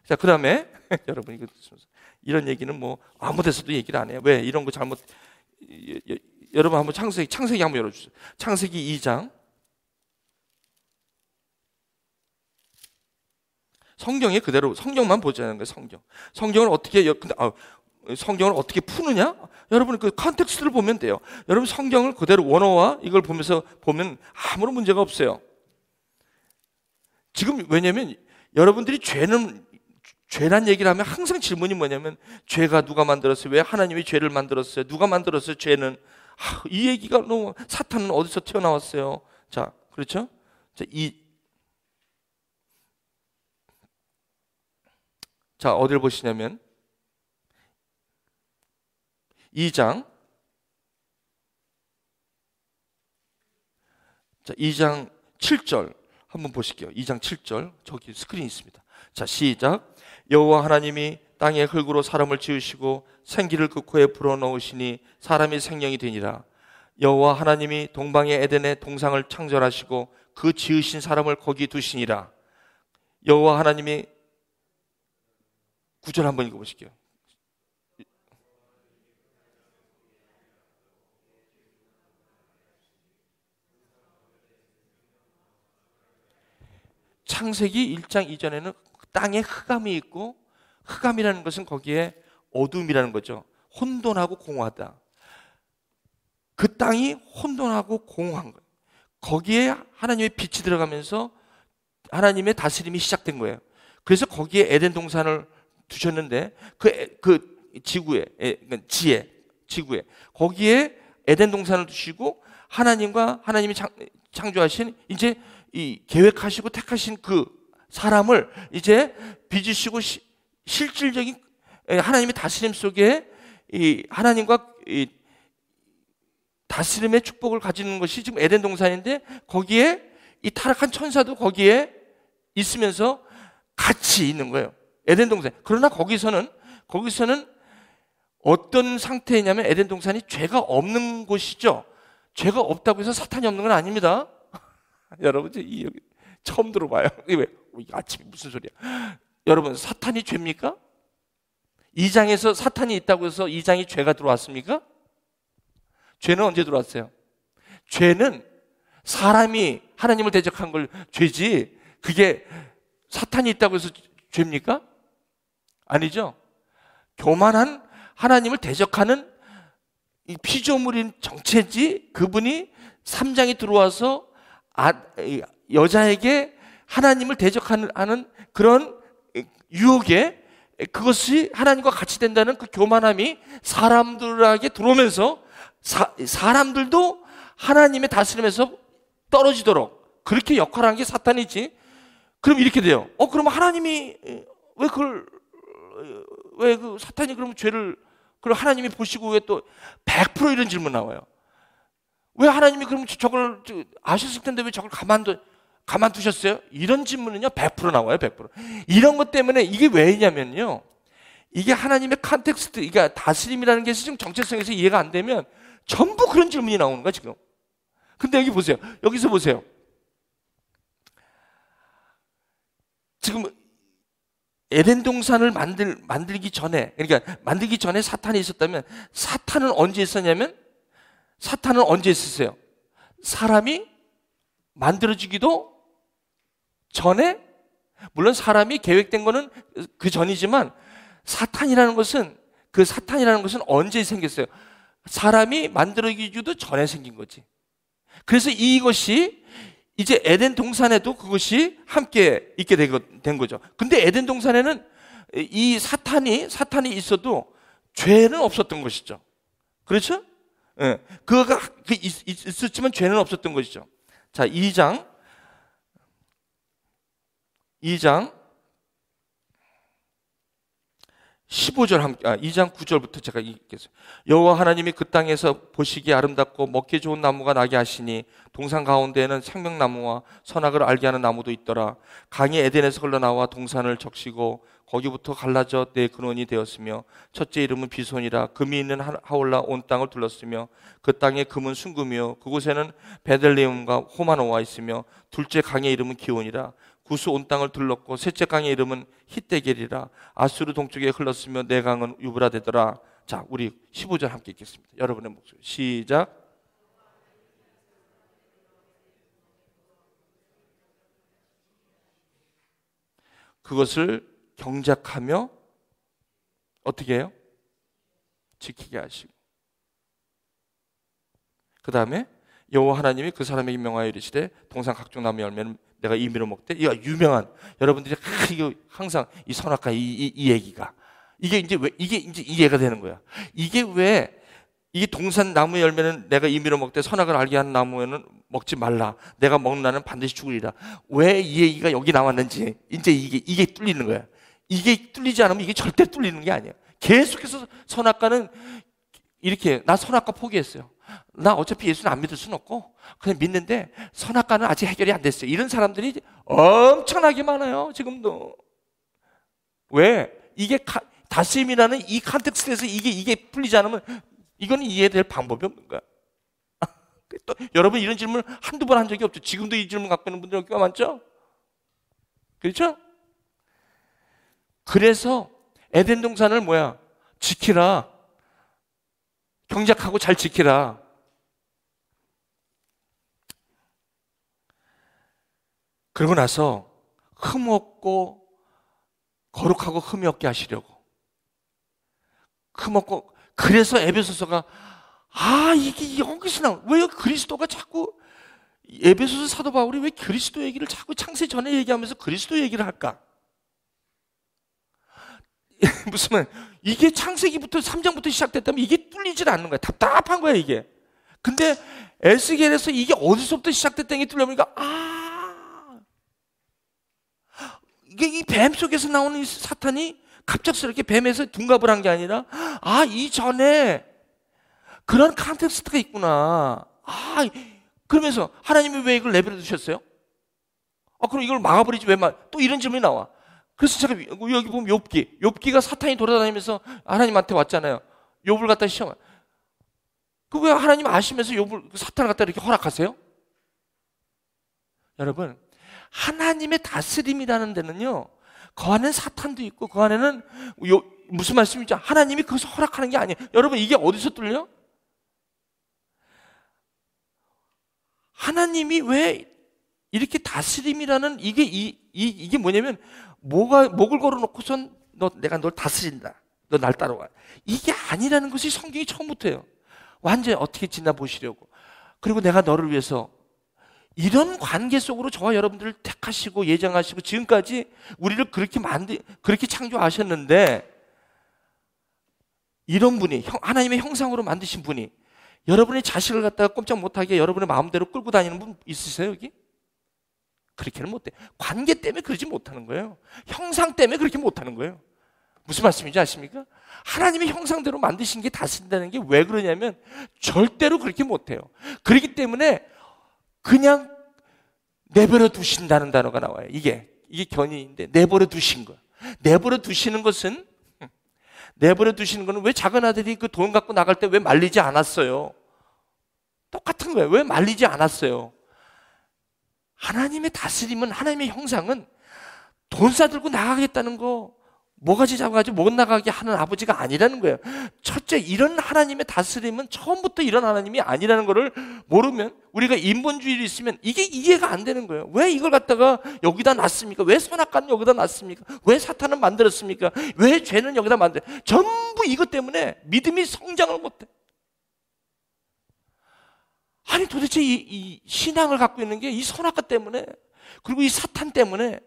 Speaker 1: 자, 그 다음에 여러분 이런 얘기는 아무 데서도 얘기를 안 해요. 왜? 이런 거 잘못. 여러분 한번 창세기 한번 열어주세요. 창세기 2장. 성경에 그대로 성경만 보자는 거예요. 성경을 어떻게 푸느냐? 여러분 그 컨텍스트를 보면 돼요. 여러분 성경을 그대로 원어와 이걸 보면서 보면 아무런 문제가 없어요. 지금 왜냐면 여러분들이 죄란 얘기를 하면 항상 질문이 뭐냐면, 죄가 누가 만들었어요? 왜 하나님이 죄를 만들었어요? 누가 만들었어요? 죄는? 이 얘기가 너무, 사탄은 어디서 튀어나왔어요? 자, 그렇죠? 자, 어디를 보시냐면 2장. 자, 2장 7절 한번 보실게요. 2장 7절. 저기 스크린 있습니다. 자, 시작. 여호와 하나님이 땅의 흙으로 사람을 지으시고 생기를 그 코에 불어넣으시니 사람이 생명이 되니라. 여호와 하나님이 동방의 에덴에 동상을 창조하시고 그 지으신 사람을 거기 두시니라. 여호와 하나님이 9절 한번 읽어보실게요. 창세기 1장 이전에는 땅에 흑암이 있고, 흑암이라는 것은 거기에 어둠이라는 거죠. 혼돈하고 공허하다. 그 땅이 혼돈하고 공허한 거예요. 거기에 하나님의 빛이 들어가면서 하나님의 다스림이 시작된 거예요. 그래서 거기에 에덴 동산을 두셨는데, 그 지구에, 지구에 거기에 에덴 동산을 두시고 하나님과 하나님이 창조하신, 이제 이 계획하시고 택하신 그 사람을 이제 빚으시고 실질적인 하나님의 다스림 속에 이 하나님과 이 다스림의 축복을 가지는 것이 지금 에덴 동산인데, 거기에 이 타락한 천사도 거기에 있으면서 같이 있는 거예요. 에덴 동산. 그러나 거기서는 어떤 상태이냐면, 에덴 동산이 죄가 없는 곳이죠. 죄가 없다고 해서 사탄이 없는 건 아닙니다. 여러분, 여기 처음 들어봐요. 왜? 아침에 무슨 소리야? 여러분, 사탄이 죄입니까? 2장에서 사탄이 있다고 해서 2장이 죄가 들어왔습니까? 죄는 언제 들어왔어요? 죄는 사람이 하나님을 대적한 걸 죄지, 그게 사탄이 있다고 해서 죄입니까? 아니죠. 교만한 하나님을 대적하는 이 피조물인 정체지, 그분이 3장에 들어와서 여자에게 하나님을 대적하는 그런 유혹에, 그것이 하나님과 같이 된다는 그 교만함이 사람들에게 들어오면서 사람들도 하나님의 다스림에서 떨어지도록 그렇게 역할한 게 사탄이지. 그럼 이렇게 돼요. 그럼 하나님이 왜 그 사탄이 그러면 죄를, 그럼 하나님이 보시고 왜 또 100% 이런 질문 나와요. 왜 하나님이 그럼 저걸 아셨을 텐데 왜 저걸 가만두셨어요? 이런 질문은요 100% 나와요. 100%. 이런 것 때문에 이게 왜냐면요, 이게 하나님의 컨텍스트, 이게 다스림이라는 게 지금 정체성에서 이해가 안 되면 전부 그런 질문이 나오는 거야 지금. 근데 여기 보세요. 여기서 보세요. 지금 에덴 동산을 만들기 전에, 그러니까 만들기 전에 사탄이 있었다면, 사탄은 언제 있었냐면, 사탄은 언제 있었어요? 사람이 만들어지기도 전에, 물론 사람이 계획된 거는 그 전이지만, 사탄이라는 것은 언제 생겼어요? 사람이 만들어지기도 전에 생긴 거지. 그래서 이것이 이제 에덴 동산에도 그것이 함께 있게 된 거죠. 근데 에덴 동산에는 이 사탄이 있어도 죄는 없었던 것이죠. 그렇죠? 예. 그거가 있었지만 죄는 없었던 것이죠. 자, 2장 15절 2장 9절부터 제가 읽겠습니다. 여호와 하나님이 그 땅에서 보시기에 아름답고 먹기 좋은 나무가 나게 하시니 동산 가운데에는 생명나무와 선악을 알게 하는 나무도 있더라. 강이 에덴에서 흘러나와 동산을 적시고 거기부터 갈라져 내 근원이 되었으며 첫째 이름은 비손이라. 금이 있는 하올라 온 땅을 둘렀으며 그 땅의 금은 순금이요 그곳에는 베들레헴과 호마노가 있으며 둘째 강의 이름은 기온이라. 구스 온 땅을 둘렀고 셋째 강의 이름은 히데겔이라. 아수르 동쪽에 흘렀으며 네 강은 유브라데더라. 자, 우리 15절 함께 읽겠습니다. 여러분의 목소리 시작. 그것을 경작하며 어떻게 해요? 지키게 하시고, 그 다음에 여호와 하나님이 그 사람에게 명하여 이르시되 동산 각종 나무 열매는 내가 임의로 먹되. 이거 유명한, 여러분들이 이거 항상 이 선악과 이 얘기가, 이게 이제 왜 이게 이제 이해가 되는 거야. 이게 왜 이 동산 나무 열매는 내가 임의로 먹되 선악을 알게 하는 나무에는 먹지 말라. 내가 먹는 나는 반드시 죽으리라. 왜 이 얘기가 여기 나왔는지 이제 이게 뚫리는 거야. 이게 뚫리지 않으면 이게 절대 뚫리는 게 아니야. 계속해서 선악과는 이렇게, 나 선악과 포기했어요. 나 어차피 예수는 안 믿을 수는 없고 그냥 믿는데 선악과는 아직 해결이 안 됐어요. 이런 사람들이 엄청나게 많아요 지금도. 왜? 이게 다스림이라는 이 컨텍스트에서 이게 풀리지 않으면 이거는 이해될 방법이 없는 거야. 또 여러분 이런 질문을 한두 번 한 적이 없죠. 지금도 이 질문 갖고 있는 분들 꽤 많죠? 그렇죠? 그래서 에덴 동산을 지키라. 경작하고 잘 지키라. 그러고 나서 흠없고 거룩하고 흠이 없게 하시려고. 흠없고, 그래서 에베소서가 이게 여기서 나온, 왜 그리스도가 자꾸, 에베소서 사도 바울이 왜 그리스도 얘기를 자꾸 창세 전에 얘기하면서 그리스도 얘기를 할까? 무슨 말, 이게 창세기부터 3장부터 시작됐다면 이게 뚫리질 않는 거야. 답답한 거야 이게. 근데 에스겔에서 이게 어디서부터 시작됐다는 게 뚫려보니까 이게 이 뱀 속에서 나오는 이 사탄이 갑작스럽게 뱀에서 둔갑을 한 게 아니라 이전에 그런 컨텍스트가 있구나. 그러면서 하나님이 왜 이걸 내버려 두셨어요? 그럼 이걸 막아버리지 왜 또 이런 질문이 나와. 그래서 제가 여기 보면 욥기가 사탄이 돌아다니면서 하나님한테 왔잖아요. 욥을 갖다 시험해. 그 왜 하나님 아시면서 욥을, 사탄을 갖다 이렇게 허락하세요? 여러분, 하나님의 다스림이라는 데는요, 그 안에는 사탄도 있고 그 안에는 무슨 말씀이죠? 하나님이 그것을 허락하는 게 아니에요. 여러분, 이게 어디서 뚫려? 하나님이 왜 이렇게 다스림이라는 이게 뭐냐면, 목을 걸어놓고선 내가 널 다스린다. 너 날 따라와. 이게 아니라는 것이 성경이 처음부터예요. 완전히 어떻게 지나보시려고. 그리고 내가 너를 위해서 이런 관계 속으로 저와 여러분들을 택하시고 예정하시고 지금까지 우리를 그렇게 창조하셨는데, 이런 분이, 하나님의 형상으로 만드신 분이 여러분의 자식을 갖다가 꼼짝 못하게 여러분의 마음대로 끌고 다니는 분 있으세요, 여기? 그렇게는 못해. 관계 때문에 그러지 못하는 거예요. 형상 때문에 그렇게 못하는 거예요. 무슨 말씀인지 아십니까? 하나님의 형상대로 만드신 게 다스린다는 게 왜 그러냐면 절대로 그렇게 못해요. 그렇기 때문에 그냥 내버려 두신다는 단어가 나와요. 이게 견인인데, 내버려 두신 거예요. 내버려 두시는 것은, 내버려 두시는 거는, 왜 작은 아들이 그 돈 갖고 나갈 때 왜 말리지 않았어요? 똑같은 거예요. 왜 말리지 않았어요? 하나님의 다스림은, 하나님의 형상은 돈 싸들고 나가겠다는 거, 모가지 잡아가지고 못 나가게 하는 아버지가 아니라는 거예요. 첫째, 이런 하나님의 다스림은 처음부터 이런 하나님이 아니라는 것을 모르면, 우리가 인본주의로 있으면 이게 이해가 안 되는 거예요. 왜 이걸 갖다가 여기다 놨습니까? 왜 선악과는 여기다 놨습니까? 왜 사탄은 만들었습니까? 왜 죄는 여기다 전부 이것 때문에 믿음이 성장을 못해. 아니, 도대체 이 신앙을 갖고 있는 게 이 선악과 때문에, 그리고 이 사탄 때문에,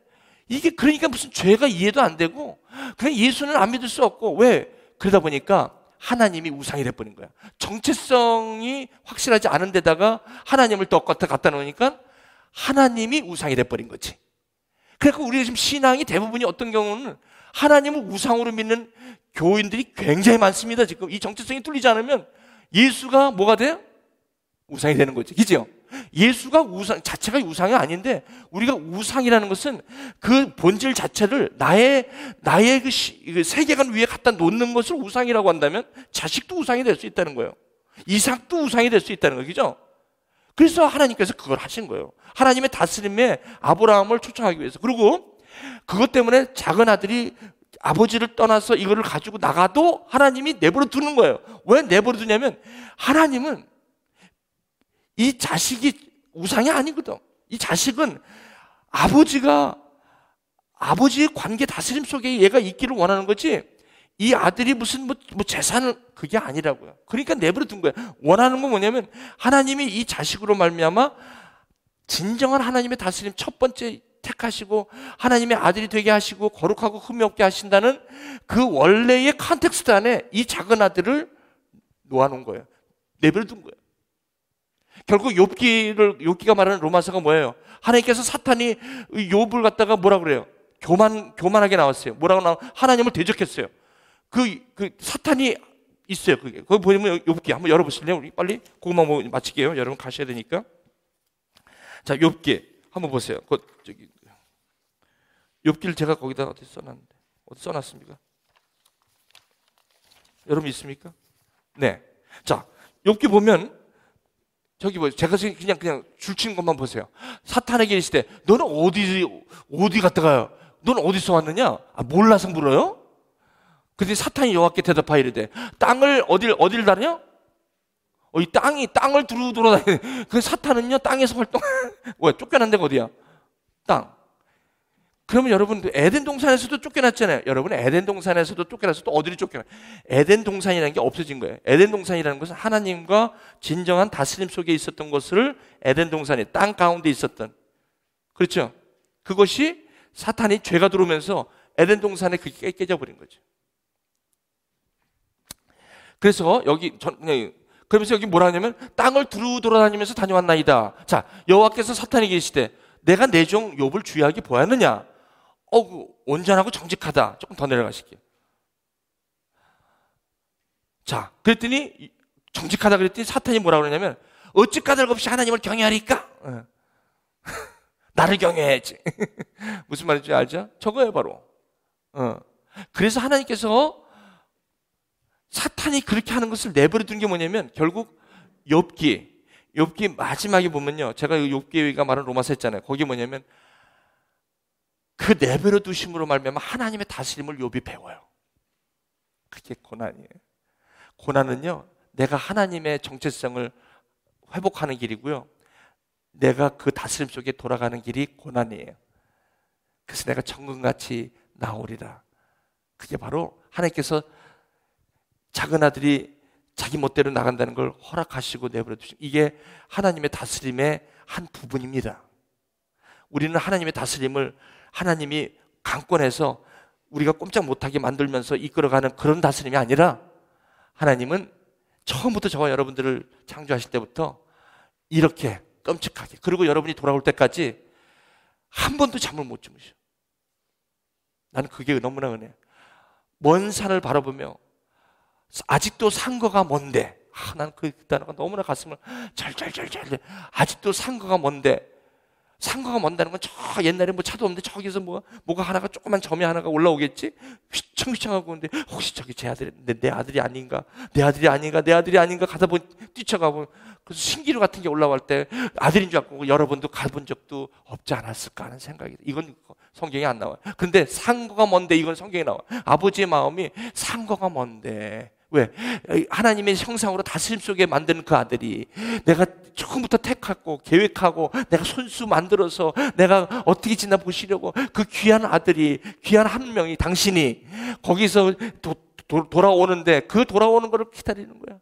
Speaker 1: 이게 그러니까 무슨 죄가 이해도 안 되고, 그냥 예수는 안 믿을 수 없고, 왜? 그러다 보니까 하나님이 우상이 돼버린 거야. 정체성이 확실하지 않은 데다가 하나님을 갖다 놓으니까 하나님이 우상이 돼버린 거지. 그러니까 우리가 지금 신앙이 대부분이 어떤 경우는 하나님을 우상으로 믿는 교인들이 굉장히 많습니다. 지금 이 정체성이 뚫리지 않으면 예수가 뭐가 돼요? 우상이 되는 거지. 그죠? 예수가 자체가 우상이 아닌데, 우리가 우상이라는 것은 그 본질 자체를 나의 그 세계관 위에 갖다 놓는 것을 우상이라고 한다면, 자식도 우상이 될 수 있다는 거예요. 이삭도 우상이 될 수 있다는 거예요. 그죠? 그래서 하나님께서 그걸 하신 거예요. 하나님의 다스림에 아브라함을 초청하기 위해서. 그리고 그것 때문에 작은 아들이 아버지를 떠나서 이거를 가지고 나가도 하나님이 내버려 두는 거예요. 왜 내버려 두냐면, 하나님은 이 자식이 우상이 아니거든. 이 자식은 아버지의 관계 다스림 속에 얘가 있기를 원하는 거지, 이 아들이 무슨 재산을, 그게 아니라고요. 그러니까 내버려 둔 거예요. 원하는 건 뭐냐면, 하나님이 이 자식으로 말미암아 진정한 하나님의 다스림 첫 번째 택하시고 하나님의 아들이 되게 하시고 거룩하고 흠이 없게 하신다는 그 원래의 컨텍스트 안에 이 작은 아들을 놓아놓은 거예요. 내버려 둔 거예요. 결국 욥기가 말하는 로마서가 뭐예요? 하나님께서 사탄이 욥을 갖다가 뭐라 그래요? 교만하게 나왔어요. 뭐라고 하나님을 대적했어요. 그 사탄이 있어요. 그게. 거기 보면 욥기 한번 열어보실래요? 우리 빨리 그것만 마칠게요. 여러분 가셔야 되니까. 자, 욥기 한번 보세요. 욥기를 제가 거기다 어디 써놨는데, 어디 써놨습니까? 여러분 있습니까? 네. 자, 욥기 보면 저기 제가 그냥 줄치는 것만 보세요. 사탄에게 이르시되 너는 어디 갔다가요? 너는 어디서 왔느냐? 몰라서 물어요? 근데 사탄이 여호와께 대답하여 이르되 땅을 어딜 다녀? 이 땅을 두루 돌아다니는 그 사탄은요, 땅에서 활동. 왜 쫓겨난 데가 어디야? 땅. 그러면 여러분 에덴 동산에서도 쫓겨났잖아요. 여러분 에덴 동산에서도 쫓겨나서 또 어디로 쫓겨나? 에덴 동산이라는 게 없어진 거예요. 에덴 동산이라는 것은 하나님과 진정한 다스림 속에 있었던 것을 에덴 동산이 땅 가운데 있었던, 그렇죠? 그것이 사탄이 죄가 들어오면서 에덴 동산에 그게 깨져버린 거죠. 그래서 그러면서 여기 뭐라 하냐면 땅을 두루 돌아다니면서 다녀왔나이다. 자, 여호와께서 사탄에게 이르시되 내가 내 종 욥을 주의하게 보았느냐? 온전하고 정직하다. 조금 더 내려가실게요. 자, 그랬더니 정직하다 그랬더니 사탄이 뭐라 그러냐면 어찌 까닭없이 하나님을 경외하리까? 나를 경외해야지. 무슨 말인지 알죠? 저거예요 바로. 그래서 하나님께서 사탄이 그렇게 하는 것을 내버려 둔 게 뭐냐면 결국 욥기 마지막에 보면요, 제가 욥기가 말한 로마서 했잖아요. 거기 뭐냐면 그 내버려 두심으로 말미암아 하나님의 다스림을 욥이 배워요. 그게 고난이에요. 고난은요, 내가 하나님의 정체성을 회복하는 길이고요, 내가 그 다스림 속에 돌아가는 길이 고난이에요. 그래서 내가 정금같이 나오리라. 그게 바로 하나님께서 작은 아들이 자기 멋대로 나간다는 걸 허락하시고 내버려 두신, 이게 하나님의 다스림의 한 부분입니다. 우리는 하나님의 다스림을 하나님이 강권해서 우리가 꼼짝 못하게 만들면서 이끌어가는 그런 다스림이 아니라, 하나님은 처음부터 저와 여러분들을 창조하실 때부터 이렇게 끔찍하게, 그리고 여러분이 돌아올 때까지 한 번도 잠을 못 주무셔. 나는 그게 너무나 은혜야. 먼 산을 바라보며 아직도 산거가 먼데, 난 그 단어가 너무나 가슴을 절절절절. 아직도 산거가 먼데, 산거가 먼다는 건 저 옛날에 뭐 차도 없는데 저기서 뭐가 하나가 조그만 점이 하나가 올라오겠지? 휘청휘청하고 오는데 혹시 저기 제 아들이 내 아들이 아닌가? 내 아들이 아닌가? 가다 보니 뛰쳐가고, 그래서 신기루 같은 게 올라올 때 아들인 줄 알고 여러분도 가본 적도 없지 않았을까 하는 생각이. 이건 성경에 안 나와요. 그런데 산거가 먼데, 이건 성경에 나와요. 아버지의 마음이 산거가 먼데. 왜? 하나님의 형상으로 다스림 속에 만드는 그 아들이, 내가 처음부터 택하고 계획하고 내가 손수 만들어서 내가 어떻게 지나보시려고 그 귀한 아들이, 귀한 한 명이, 당신이 거기서 돌아오는데, 그 돌아오는 거를 기다리는 거야.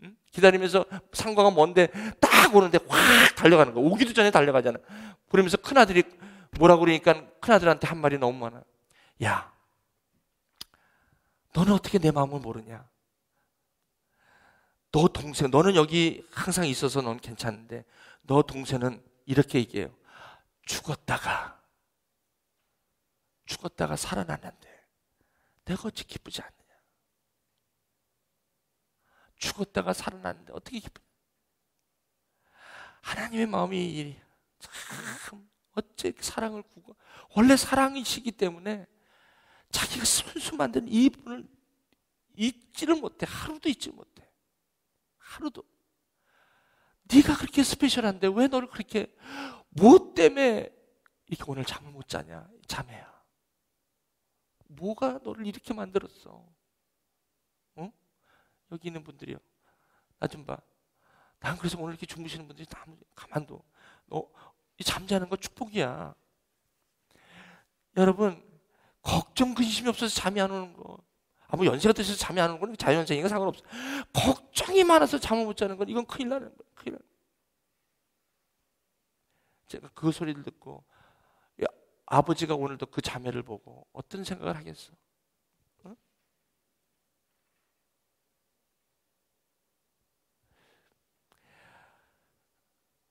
Speaker 1: 응? 기다리면서 상과가 먼데 딱 오는데 확 달려가는 거야. 오기도 전에 달려가잖아. 그러면서 큰아들이 뭐라고 그러니까 큰아들한테 한 말이 너무 많아. 야, 너는 어떻게 내 마음을 모르냐? 너 동생, 너는 여기 항상 있어서 넌 괜찮은데 너 동생은 이렇게 얘기해요. 죽었다가 살아났는데 내가 어찌 기쁘지 않느냐? 죽었다가 살아났는데 어떻게 기쁘냐? 하나님의 마음이 참 어째 사랑을 구고, 원래 사랑이시기 때문에 자기가 손수 만든 이분을 잊지를 못해. 하루도 잊지 못해. 하루도. 네가 그렇게 스페셜한데 왜 너를 그렇게, 뭐 때문에 이렇게 오늘 잠을 못 자냐? 자매야, 뭐가 너를 이렇게 만들었어? 어? 여기 있는 분들이요, 나 좀 봐. 난 그래서 오늘 이렇게 주무시는 분들이 다 가만둬. 너 이 잠자는 거 축복이야. 여러분, 걱정 근심이 없어서 잠이 안 오는 거, 뭐 연세가 드셔서 잠이 안 오는 건 자연현상이니까 상관없어. 걱정이 많아서 잠을 못 자는 건 이건 큰일 나는 거예요. 큰일 나는 거예요. 제가 그 소리를 듣고, 아버지가 오늘도 그 자매를 보고 어떤 생각을 하겠어? 어?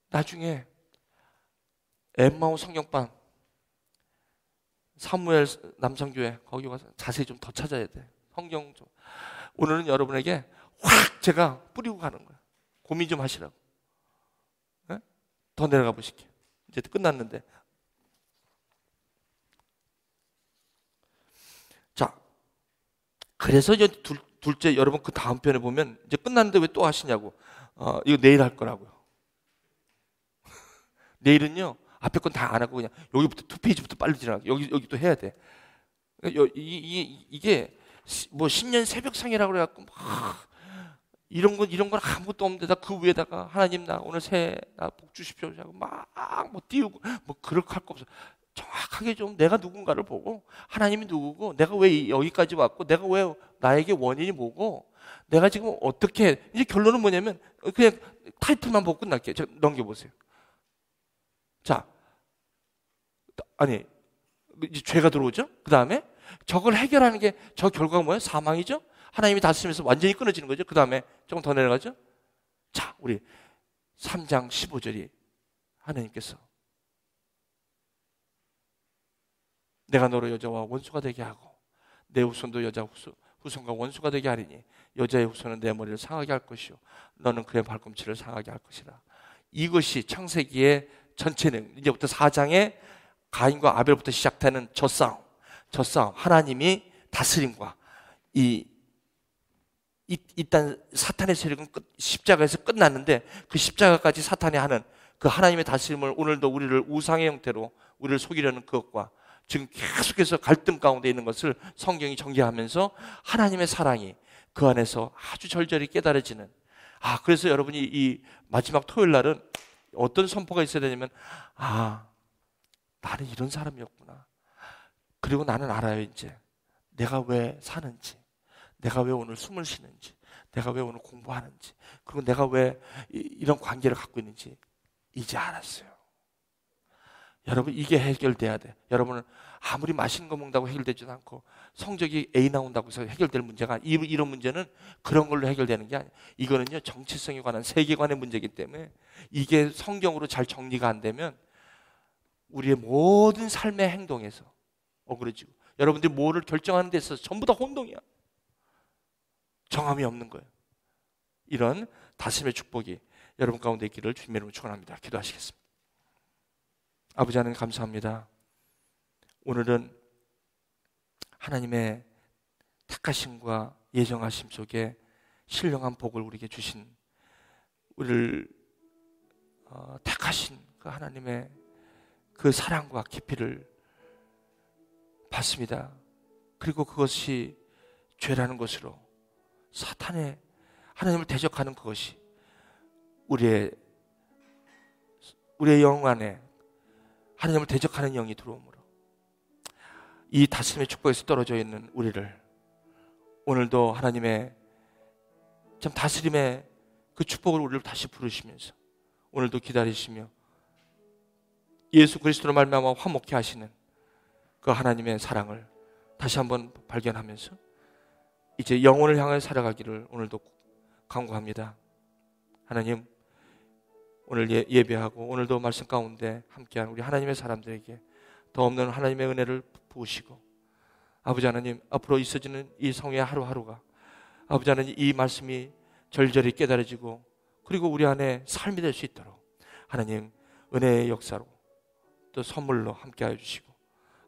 Speaker 1: 나중에 엠마오 성경방, 사무엘 남성교회, 거기 가서 자세히 좀 더 찾아야 돼. 성경 좀. 오늘은 여러분에게 확 제가 뿌리고 가는 거야. 고민 좀 하시라고. 네? 더 내려가 보실게요. 이제 끝났는데. 자, 그래서 이제 둘째, 여러분 그 다음 편에 보면 이제 끝났는데 왜 또 하시냐고. 이거 내일 할 거라고요. 내일은요, 앞에 건 다 안 하고 그냥 여기부터 2페이지부터 빨리 지나가. 여기 또 해야 돼. 이게 뭐 신년 새벽상이라고 그래갖고 막 이런 건 아무것도 없는데다 그 위에다가 하나님 나 오늘 새해 나 복 주십시오 하고 막 뭐 띄우고 뭐 그렇게 할 거 없어. 정확하게 좀 내가 누군가를 보고 하나님이 누구고 내가 왜 여기까지 왔고 내가 왜 나에게 원인이 뭐고 내가 지금 어떻게 이제 결론은 뭐냐면 그냥 타이틀만 보고 끝날게요. 넘겨보세요. 자, 아니 이제 죄가 들어오죠. 그 다음에 저걸 해결하는 게 저 결과가 뭐예요? 사망이죠. 하나님이 다스리면서 완전히 끊어지는 거죠. 그 다음에 조금 더 내려가죠. 자, 우리 3장 15절이 하나님께서 내가 너로 여자와 원수가 되게 하고 내 후손도 여자 후손과 원수가 되게 하리니 여자의 후손은 내 머리를 상하게 할 것이요 너는 그의 발꿈치를 상하게 할 것이라. 이것이 창세기의 전체는 이제부터 4장에 가인과 아벨부터 시작되는 저 싸움 하나님이 다스림과 일단 사탄의 세력은 십자가에서 끝났는데 그 십자가까지 사탄이 하는 그 하나님의 다스림을 오늘도 우리를 우상의 형태로 우리를 속이려는 그것과 지금 계속해서 갈등 가운데 있는 것을 성경이 정리하면서 하나님의 사랑이 그 안에서 아주 절절히 깨달아지는 그래서 여러분이 이 마지막 토요일 날은 어떤 선포가 있어야 되냐면 나는 이런 사람이었구나. 그리고 나는 알아요. 이제 내가 왜 사는지, 내가 왜 오늘 숨을 쉬는지, 내가 왜 오늘 공부하는지, 그리고 내가 왜 이런 관계를 갖고 있는지 이제 알았어요. 여러분 이게 해결돼야 돼. 여러분은 아무리 맛있는 거 먹는다고 해결되지도 않고 성적이 A 나온다고 해서 해결될 문제가 이런 문제는 그런 걸로 해결되는 게 아니에요. 이거는요 정체성에 관한 세계관의 문제이기 때문에 이게 성경으로 잘 정리가 안 되면 우리의 모든 삶의 행동에서 억울해지고 여러분들이 뭐를 결정하는 데 있어서 전부 다 혼동이야. 정함이 없는 거예요. 이런 다스림의 축복이 여러분 가운데 있기를 주님의 이름으로 축원합니다. 기도하시겠습니다. 아버지 하나님 감사합니다. 오늘은 하나님의 택하심과 예정하심 속에 신령한 복을 우리에게 주신 우리를 택하신 그 하나님의 그 사랑과 깊이를 받습니다. 그리고 그것이 죄라는 것으로 사탄의 하나님을 대적하는 그것이 우리의 영 안에 하나님을 대적하는 영이 들어오므로 이 다스림의 축복에서 떨어져 있는 우리를 오늘도 하나님의 참 다스림의 그 축복을 우리를 다시 부르시면서 오늘도 기다리시며 예수 그리스도로 말미암아 화목케 하시는 그 하나님의 사랑을 다시 한번 발견하면서 이제 영혼을 향해 살아가기를 오늘도 간구합니다. 하나님 오늘 예배하고 오늘도 말씀 가운데 함께한 우리 하나님의 사람들에게 더 없는 하나님의 은혜를 부으시고 아버지 하나님 앞으로 있어지는 이 성의 하루하루가 아버지 하나님 이 말씀이 절절히 깨달아지고 그리고 우리 안에 삶이 될 수 있도록 하나님 은혜의 역사로 또 선물로 함께하여 주시고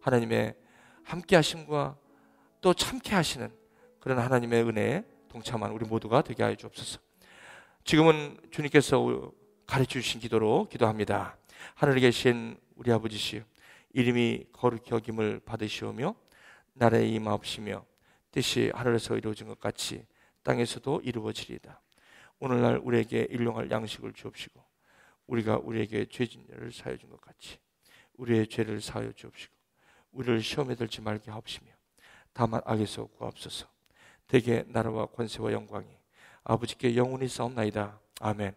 Speaker 1: 하나님의 함께하심과 또 참게 하시는 그런 하나님의 은혜에 동참한 우리 모두가 되게 하여 주옵소서. 지금은 주님께서 가르쳐 주신 기도로 기도합니다. 하늘에 계신 우리 아버지시여 이름이 거룩히 여김을 받으시오며 나라에 임하옵시며 뜻이 하늘에서 이루어진 것 같이 땅에서도 이루어지리이다. 오늘날 우리에게 일용할 양식을 주옵시고 우리가 우리에게 죄진 자를 사하여 준 것 같이 우리의 죄를 사하여 주옵시고 우리를 시험에 들지 말게 하옵시며 다만 악에서 구하옵소서. 대개 나라와 권세와 영광이 아버지께 영원히 싸움나이다. 아멘.